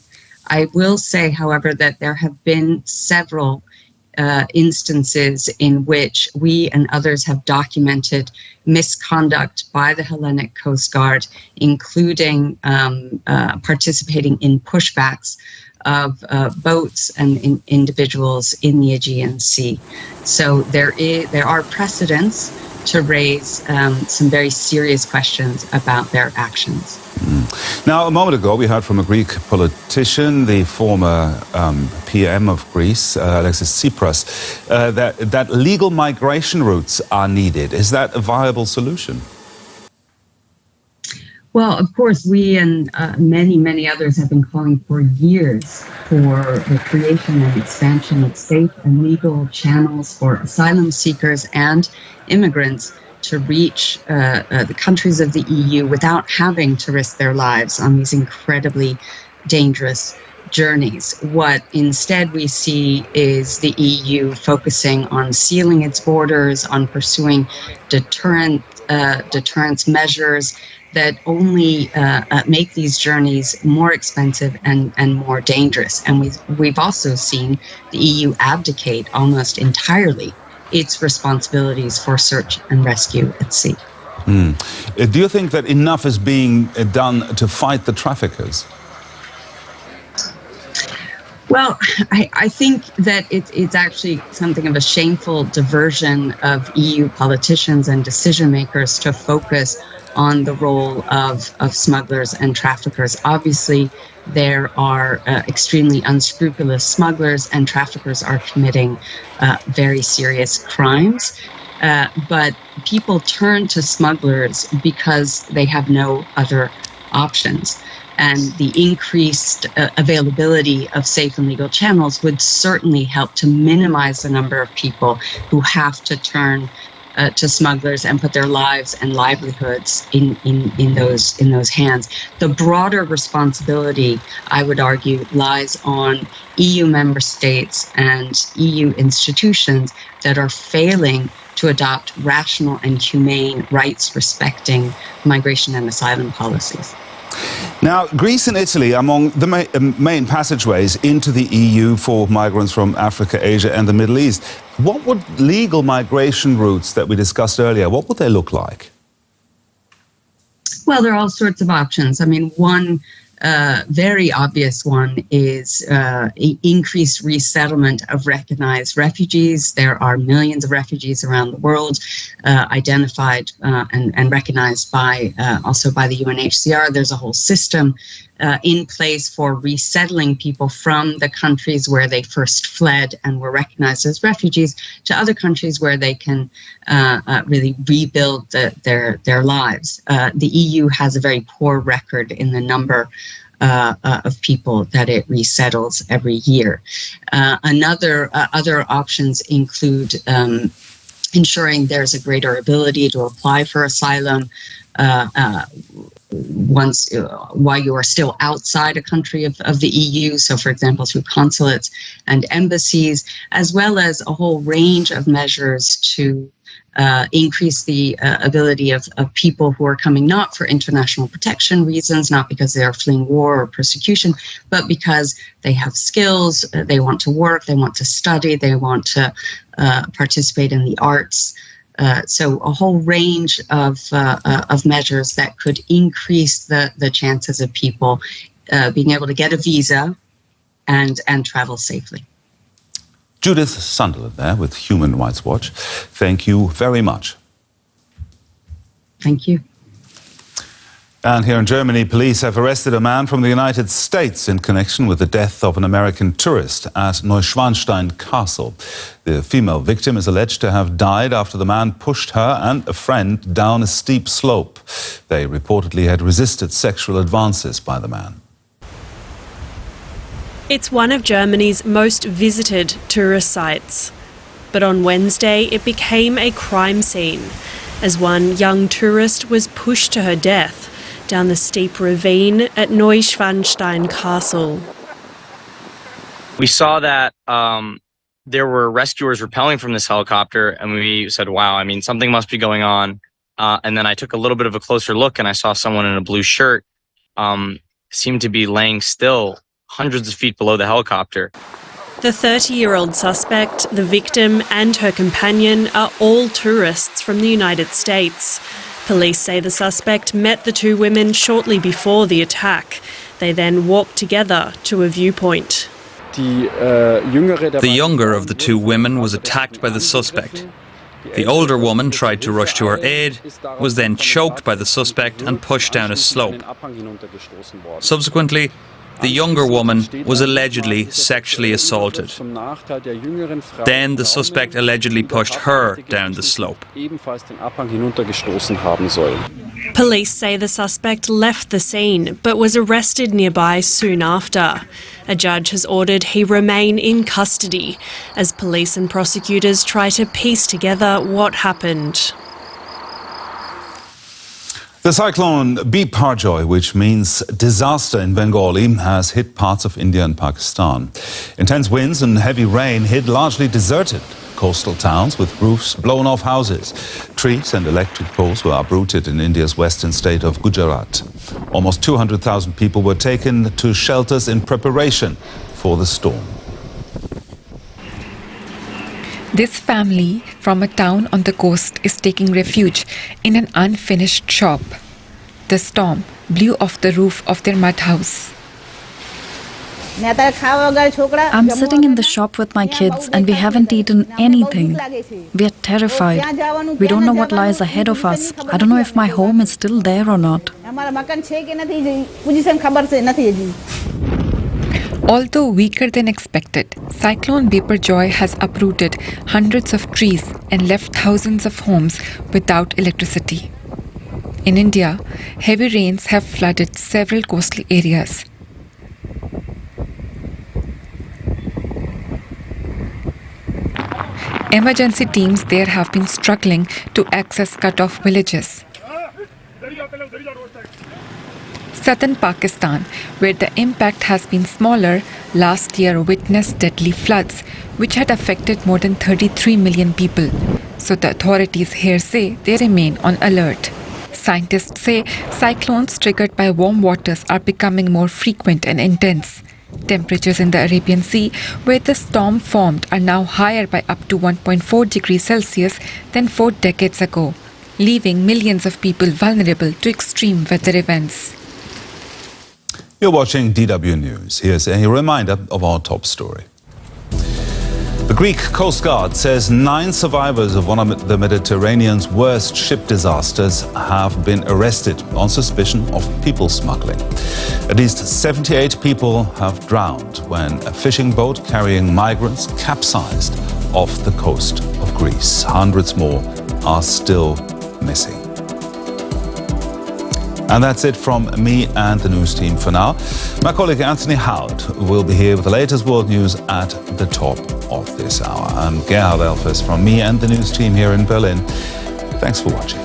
I will say, however, that there have been several instances in which we and others have documented misconduct by the Hellenic Coast Guard, including participating in pushbacks of boats and individuals in the Aegean Sea. So there are precedents to raise some very serious questions about their actions. Now, a moment ago, we heard from a Greek politician, the former PM of Greece, Alexis Tsipras, that legal migration routes are needed. Is that a viable solution? Well, of course, we and many others have been calling for years for the creation and expansion of safe and legal channels for asylum seekers and immigrants to reach the countries of the EU without having to risk their lives on these incredibly dangerous journeys. What instead we see is the EU focusing on sealing its borders, on pursuing deterrence measures that only make these journeys more expensive and more dangerous. And we've also seen the EU abdicate almost entirely its responsibilities for search and rescue at sea. Do you think that enough is being done to fight the traffickers? Well, I think that it's actually something of a shameful diversion of EU politicians and decision makers to focus on the role of smugglers and traffickers. Obviously, there are extremely unscrupulous smugglers, and traffickers are committing very serious crimes. But people turn to smugglers because they have no other options. And the increased availability of safe and legal channels would certainly help to minimize the number of people who have to turn to smugglers and put their lives and livelihoods in those hands. The broader responsibility, I would argue, lies on EU member states and EU institutions that are failing to adopt rational and humane, rights-respecting migration and asylum policies. Now, Greece and Italy are among the main passageways into the EU for migrants from Africa, Asia and the Middle East. What would legal migration routes that we discussed earlier, what would they look like? Well, there are all sorts of options. I mean, one very obvious one is increased resettlement of recognized refugees. There are millions of refugees around the world identified and recognized by also by the UNHCR. There's a whole system in place for resettling people from the countries where they first fled and were recognized as refugees to other countries where they can really rebuild their lives. The EU has a very poor record in the number of people that it resettles every year. Other options include ensuring there's a greater ability to apply for asylum while you are still outside a country of the EU, so for example through consulates and embassies, as well as a whole range of measures to increase the ability of people who are coming not for international protection reasons, not because they are fleeing war or persecution, but because they have skills, they want to work, they want to study, they want to participate in the arts. So a whole range of measures that could increase the chances of people being able to get a visa and travel safely. Judith Sunderland there with Human Rights Watch. Thank you very much. Thank you. And here in Germany, police have arrested a man from the United States in connection with the death of an American tourist at Neuschwanstein Castle. The female victim is alleged to have died after the man pushed her and a friend down a steep slope. They reportedly had resisted sexual advances by the man. It's one of Germany's most visited tourist sites. But on Wednesday, it became a crime scene as one young tourist was pushed to her death down the steep ravine at Neuschwanstein Castle. We saw that there were rescuers rappelling from this helicopter, and we said, wow, I mean, something must be going on. And then I took a little bit of a closer look, and I saw someone in a blue shirt seemed to be laying still hundreds of feet below the helicopter. The 30-year-old suspect, the victim, and her companion are all tourists from the United States. Police say the suspect met the two women shortly before the attack. They then walked together to a viewpoint. The younger of the two women was attacked by the suspect. The older woman tried to rush to her aid, was then choked by the suspect and pushed down a slope. Subsequently, the younger woman was allegedly sexually assaulted. Then the suspect allegedly pushed her down the slope. Police say the suspect left the scene but was arrested nearby soon after. A judge has ordered he remain in custody as police and prosecutors try to piece together what happened. The cyclone Biparjoy, which means disaster in Bengali, has hit parts of India and Pakistan. Intense winds and heavy rain hit largely deserted coastal towns with roofs blown off houses. Trees and electric poles were uprooted in India's western state of Gujarat. Almost 200,000 people were taken to shelters in preparation for the storm. This family from a town on the coast is taking refuge in an unfinished shop. The storm blew off the roof of their mud house. I'm sitting in the shop with my kids and we haven't eaten anything. We are terrified. We don't know what lies ahead of us. I don't know if my home is still there or not. Although weaker than expected, Cyclone Biparjoy has uprooted hundreds of trees and left thousands of homes without electricity. In India, heavy rains have flooded several coastal areas. Emergency teams there have been struggling to access cut-off villages. Southern Pakistan, where the impact has been smaller, last year witnessed deadly floods, which had affected more than 33 million people. So the authorities here say they remain on alert. Scientists say cyclones triggered by warm waters are becoming more frequent and intense. Temperatures in the Arabian Sea, where the storm formed, are now higher by up to 1.4 degrees Celsius than 4 decades ago, leaving millions of people vulnerable to extreme weather events. You're watching DW News. Here's a reminder of our top story. The Greek Coast Guard says 9 survivors of one of the Mediterranean's worst ship disasters have been arrested on suspicion of people smuggling. At least 78 people have drowned when a fishing boat carrying migrants capsized off the coast of Greece. Hundreds more are still missing. And that's it from me and the news team for now. My colleague Anthony Howard will be here with the latest world news at the top of this hour. I'm Gerhard Elfers from me and the news team here in Berlin. Thanks for watching.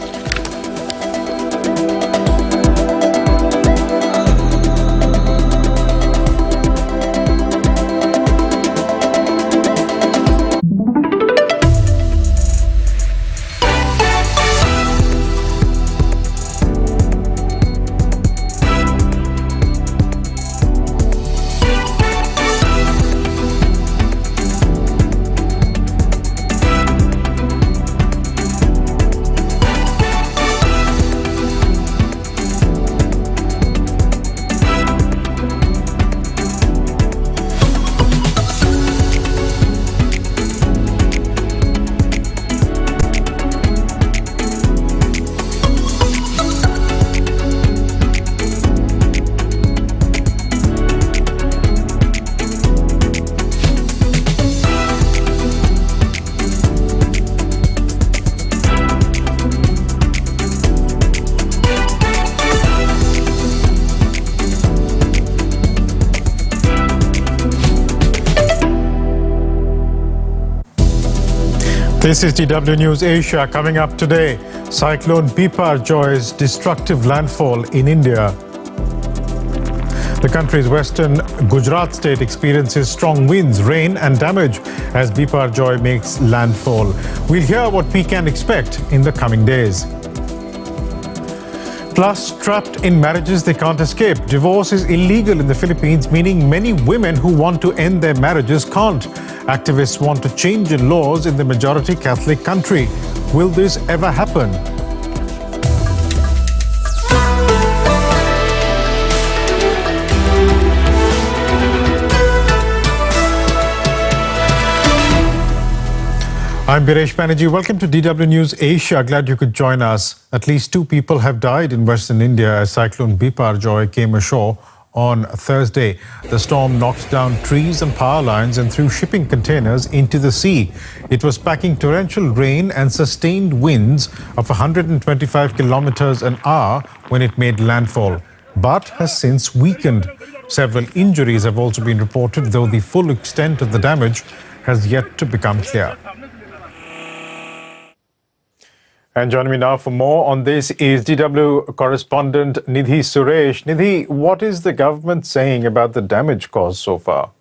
This is DW News Asia. Coming up today, Cyclone Biparjoy's destructive landfall in India. The country's western Gujarat state experiences strong winds, rain and damage as Biparjoy makes landfall. We'll hear what we can expect in the coming days. Plus, trapped in marriages they can't escape. Divorce is illegal in the Philippines, meaning many women who want to end their marriages can't. Activists want to change in laws in the majority Catholic country. Will this ever happen? I'm Biresh Banerjee. Welcome to DW News Asia. Glad you could join us. At least 2 people have died in Western India as Cyclone Biparjoy came ashore on Thursday. The storm knocked down trees and power lines and threw shipping containers into the sea. It was packing torrential rain and sustained winds of 125 kilometers an hour when it made landfall, but has since weakened. Several injuries have also been reported, though the full extent of the damage has yet to become clear. And joining me now for more on this is DW correspondent Nidhi Suresh. Nidhi, what is the government saying about the damage caused so far?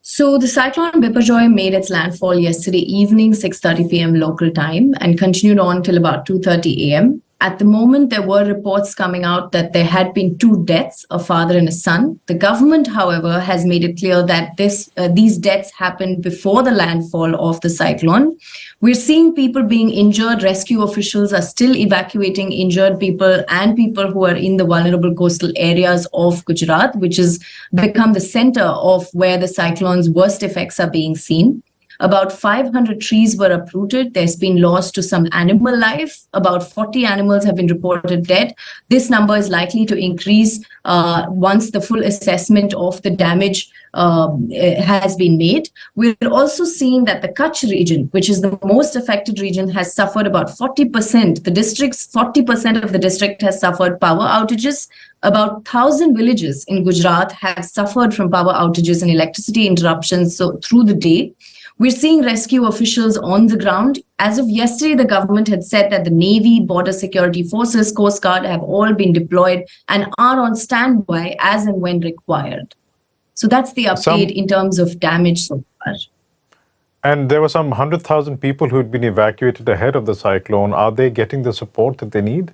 So the cyclone Biparjoy made its landfall yesterday evening, 6:30 p.m. local time, and continued on till about 2:30 a.m. At the moment, there were reports coming out that there had been 2 deaths, a father and a son. The government, however, has made it clear that these deaths happened before the landfall of the cyclone. We're seeing people being injured. Rescue officials are still evacuating injured people and people who are in the vulnerable coastal areas of Gujarat, which has become the center of where the cyclone's worst effects are being seen. About 500 trees were uprooted. There's been loss to some animal life. About 40 animals have been reported dead. This number is likely to increase once the full assessment of the damage has been made. We're also seeing that the Kutch region, which is the most affected region, has suffered about 40%. The district's 40% of the district has suffered power outages. About 1,000 villages in Gujarat have suffered from power outages and electricity interruptions through the day. We're seeing rescue officials on the ground. As of yesterday, the government had said that the Navy, Border Security Forces, Coast Guard have all been deployed and are on standby as and when required. So that's the update in terms of damage so far. And there were some 100,000 people who had been evacuated ahead of the cyclone. Are they getting the support that they need?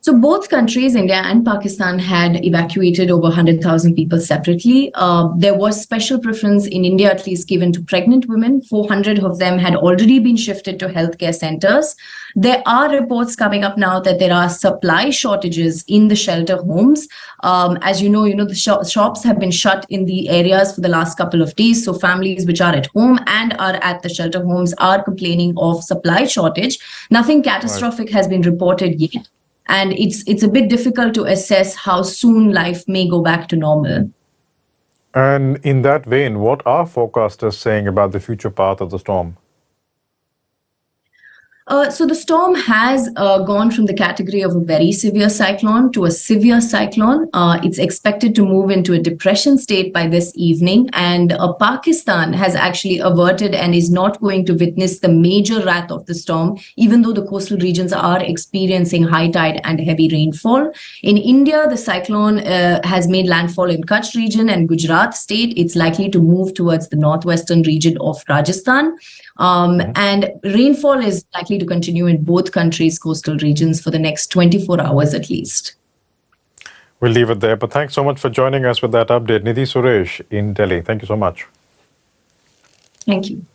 So both countries, India and Pakistan, had evacuated over 100,000 people separately. There was special preference in India, at least given to pregnant women. 400 of them had already been shifted to healthcare centers. There are reports coming up now that there are supply shortages in the shelter homes. As you know, the shops have been shut in the areas for the last couple of days. So families which are at home and are at the shelter homes are complaining of supply shortage. Nothing catastrophic has been reported yet. And it's a bit difficult to assess how soon life may go back to normal. And in that vein, what are forecasters saying about the future path of the storm? So the storm has gone from the category of a very severe cyclone to a severe cyclone. It's expected to move into a depression state by this evening, and Pakistan has actually averted and is not going to witness the major wrath of the storm, even though the coastal regions are experiencing high tide and heavy rainfall. In India, the cyclone has made landfall in Kutch region and Gujarat state. It's likely to move towards the northwestern region of Rajasthan. And rainfall is likely to continue in both countries' coastal regions for the next 24 hours at least. We'll leave it there, but thanks so much for joining us with that update. Nidhi Suresh in Delhi. Thank you so much. Thank you.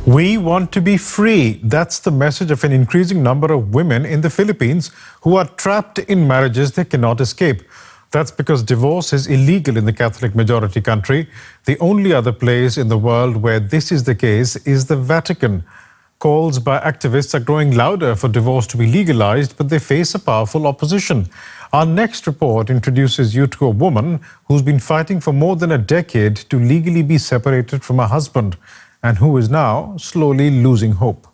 We want to be free. That's the message of an increasing number of women in the Philippines who are trapped in marriages they cannot escape. That's because divorce is illegal in the Catholic majority country. The only other place in the world where this is the case is the Vatican. Calls by activists are growing louder for divorce to be legalized, but they face a powerful opposition. Our next report introduces you to a woman who's been fighting for more than a decade to legally be separated from her husband and who is now slowly losing hope.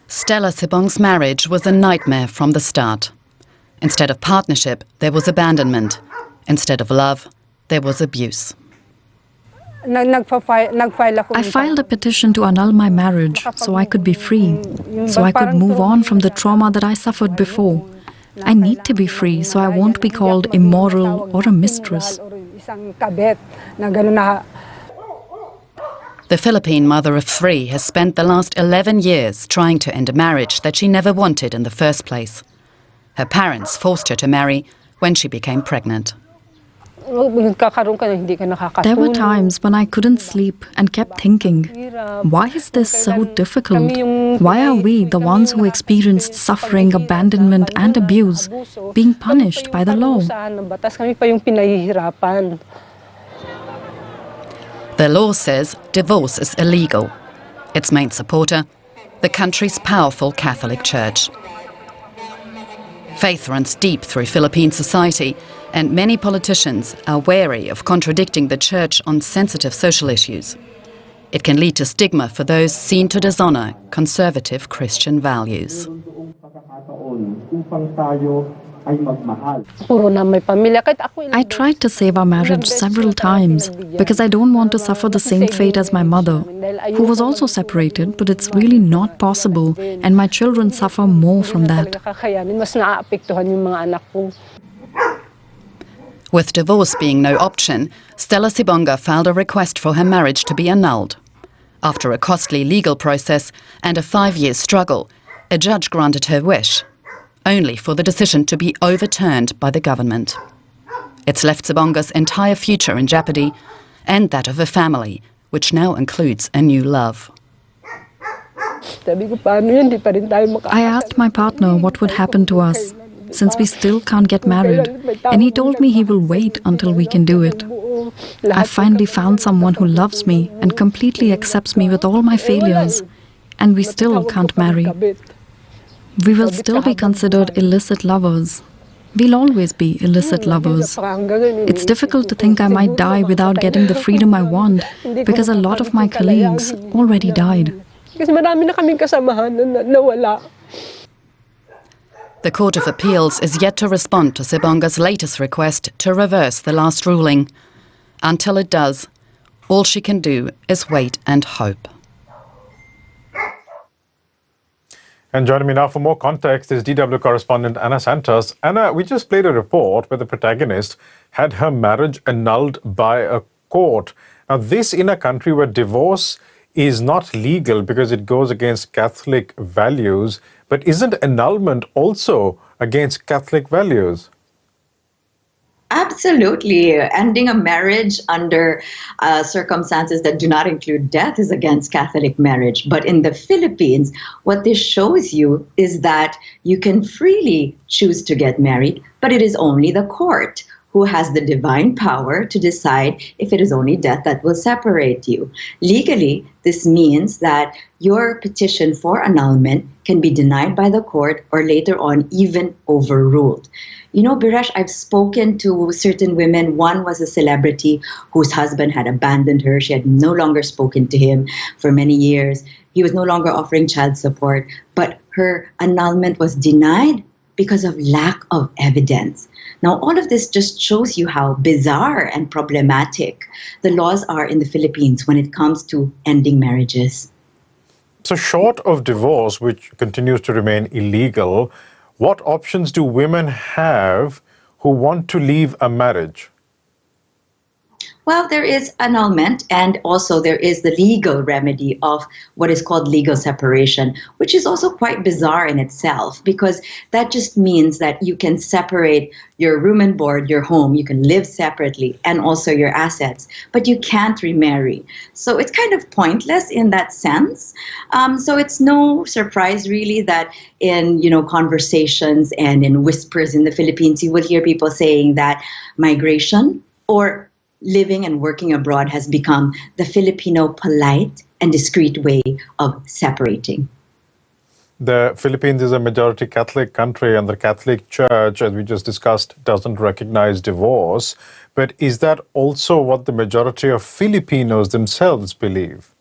Stella Sibong's marriage was a nightmare from the start. Instead of partnership, there was abandonment. Instead of love, there was abuse. I filed a petition to annul my marriage so I could be free, so I could move on from the trauma that I suffered before. I need to be free so I won't be called immoral or a mistress. The Philippine mother of 3 has spent the last 11 years trying to end a marriage that she never wanted in the first place. Her parents forced her to marry when she became pregnant. There were times when I couldn't sleep and kept thinking, why is this so difficult? Why are we, the ones who experienced suffering, abandonment and abuse, being punished by the law? The law says divorce is illegal. Its main supporter, the country's powerful Catholic Church. Faith runs deep through Philippine society, and many politicians are wary of contradicting the Church on sensitive social issues. It can lead to stigma for those seen to dishonor conservative Christian values. I tried to save our marriage several times because I don't want to suffer the same fate as my mother, who was also separated, but it's really not possible, and my children suffer more from that. With divorce being no option, Stella Sibonga filed a request for her marriage to be annulled. After a costly legal process and a 5-year struggle, a judge granted her wish, only for the decision to be overturned by the government. It's left Sibonga's entire future in jeopardy, and that of her family, which now includes a new love. I asked my partner what would happen to us, since we still can't get married, and he told me he will wait until we can do it. I finally found someone who loves me and completely accepts me with all my failures, and we still can't marry. We will still be considered illicit lovers. We'll always be illicit lovers. It's difficult to think I might die without getting the freedom I want, because a lot of my colleagues already died. The Court of Appeals is yet to respond to Sibonga's latest request to reverse the last ruling. Until it does, all she can do is wait and hope. And joining me now for more context is DW correspondent Anna Santos. Anna, we just played a report where the protagonist had her marriage annulled by a court. Now, this in a country where divorce is not legal because it goes against Catholic values, but isn't annulment also against Catholic values? Absolutely. Ending a marriage under circumstances that do not include death is against Catholic marriage. But in the Philippines, what this shows you is that you can freely choose to get married, but it is only the court who has the divine power to decide if it is only death that will separate you. Legally, this means that your petition for annulment can be denied by the court or later on even overruled. You know, Biresh, I've spoken to certain women. One was a celebrity whose husband had abandoned her. She had no longer spoken to him for many years. He was no longer offering child support, but her annulment was denied because of lack of evidence. Now, all of this just shows you how bizarre and problematic the laws are in the Philippines when it comes to ending marriages. So short of divorce, which continues to remain illegal, what options do women have who want to leave a marriage? Well, there is annulment, and also there is the legal remedy of what is called legal separation, which is also quite bizarre in itself, because that just means that you can separate your room and board, your home, you can live separately, and also your assets, but you can't remarry. So it's kind of pointless in that sense. So it's no surprise really that in conversations and in whispers in the Philippines, you will hear people saying that migration or living and working abroad has become the Filipino polite and discreet way of separating. The Philippines is a majority Catholic country, and the Catholic Church, as we just discussed, doesn't recognize divorce. But is that also what the majority of Filipinos themselves believe?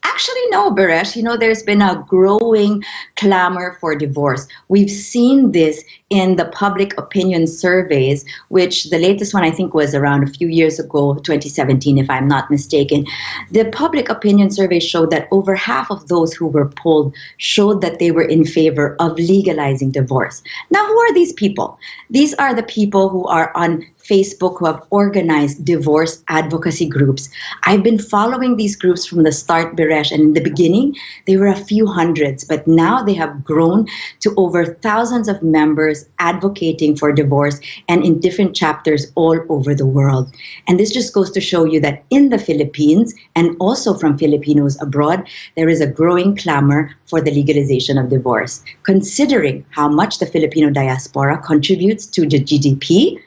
Actually we know, Baresh, there's been a growing clamor for divorce. We've seen this in the public opinion surveys, which the latest one I think was around a few years ago, 2017, if I'm not mistaken. The public opinion survey showed that over half of those who were polled showed that they were in favor of legalizing divorce. Now, who are these people? These are the people who are on Facebook who have organized divorce advocacy groups. I've been following these groups from the start, Baresh, and in the beginning, they were a few hundreds, but now they have grown to over thousands of members advocating for divorce and in different chapters all over the world. And this just goes to show you that in the Philippines and also from Filipinos abroad, there is a growing clamor for the legalization of divorce. Considering how much the Filipino diaspora contributes to the GDP,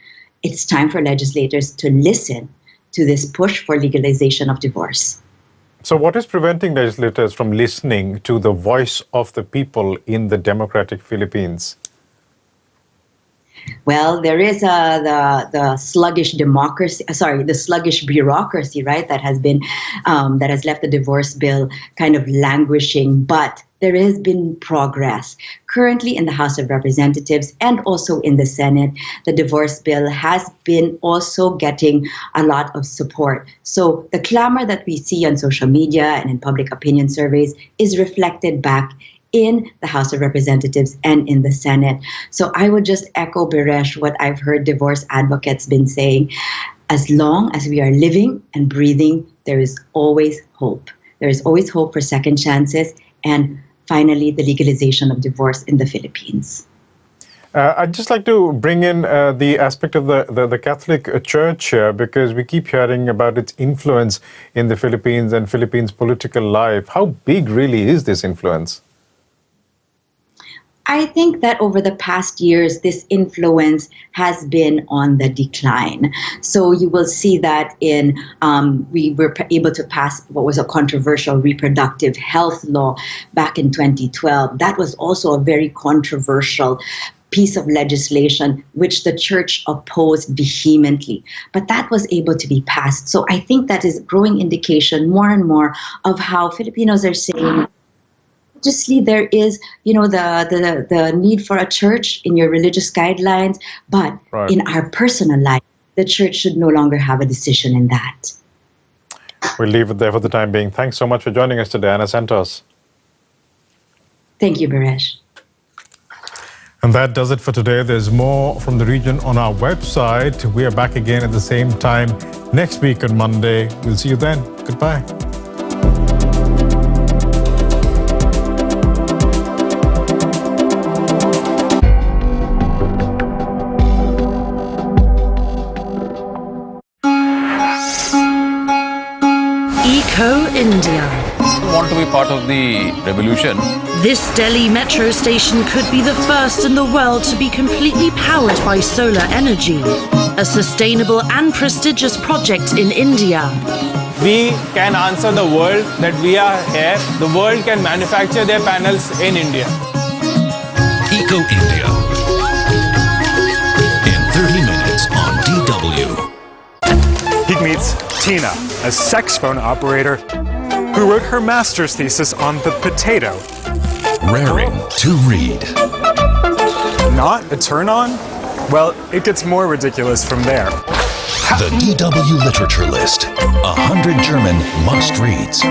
it's time for legislators to listen to this push for legalization of divorce. So what is preventing legislators from listening to the voice of the people in the democratic Philippines? Well, there is the sluggish democracy, the sluggish bureaucracy, right, that has been, that has left the divorce bill kind of languishing, but there has been progress. Currently in the House of Representatives and also in the Senate, the divorce bill has been also getting a lot of support. So the clamor that we see on social media and in public opinion surveys is reflected back in the House of Representatives and in the Senate. So I would just echo, Baresh, what I've heard divorce advocates been saying. As long as we are living and breathing, there is always hope. There is always hope for second chances and finally the legalization of divorce in the Philippines. I'd just like to bring in the aspect of the Catholic Church here, because we keep hearing about its influence in the Philippines and Philippines' political life. How big really is this influence? I think that over the past years, this influence has been on the decline. So you will see that in, we were able to pass what was a controversial reproductive health law back in 2012. That was also a very controversial piece of legislation which the church opposed vehemently. But that was able to be passed. So I think that is a growing indication more and more of how Filipinos are saying, obviously, there is, the need for a church in your religious guidelines, but in our personal life, the church should no longer have a decision in that. We'll leave it there for the time being. Thanks so much for joining us today, Ana Santos. Thank you, Baresh. And that does it for today. There's more from the region on our website. We are back again at the same time next week on Monday. We'll see you then. Goodbye. India. Want to be part of the revolution. This Delhi metro station could be the first in the world to be completely powered by solar energy, a sustainable and prestigious project in India. We can answer the world that we are here. The world can manufacture their panels in India. Eco India. In 30 minutes on DW. He meets Tina, a sex phone operator who wrote her master's thesis on the potato. Raring to read. Not a turn-on? Well, it gets more ridiculous from there. The DW Literature List. 100 German must-reads.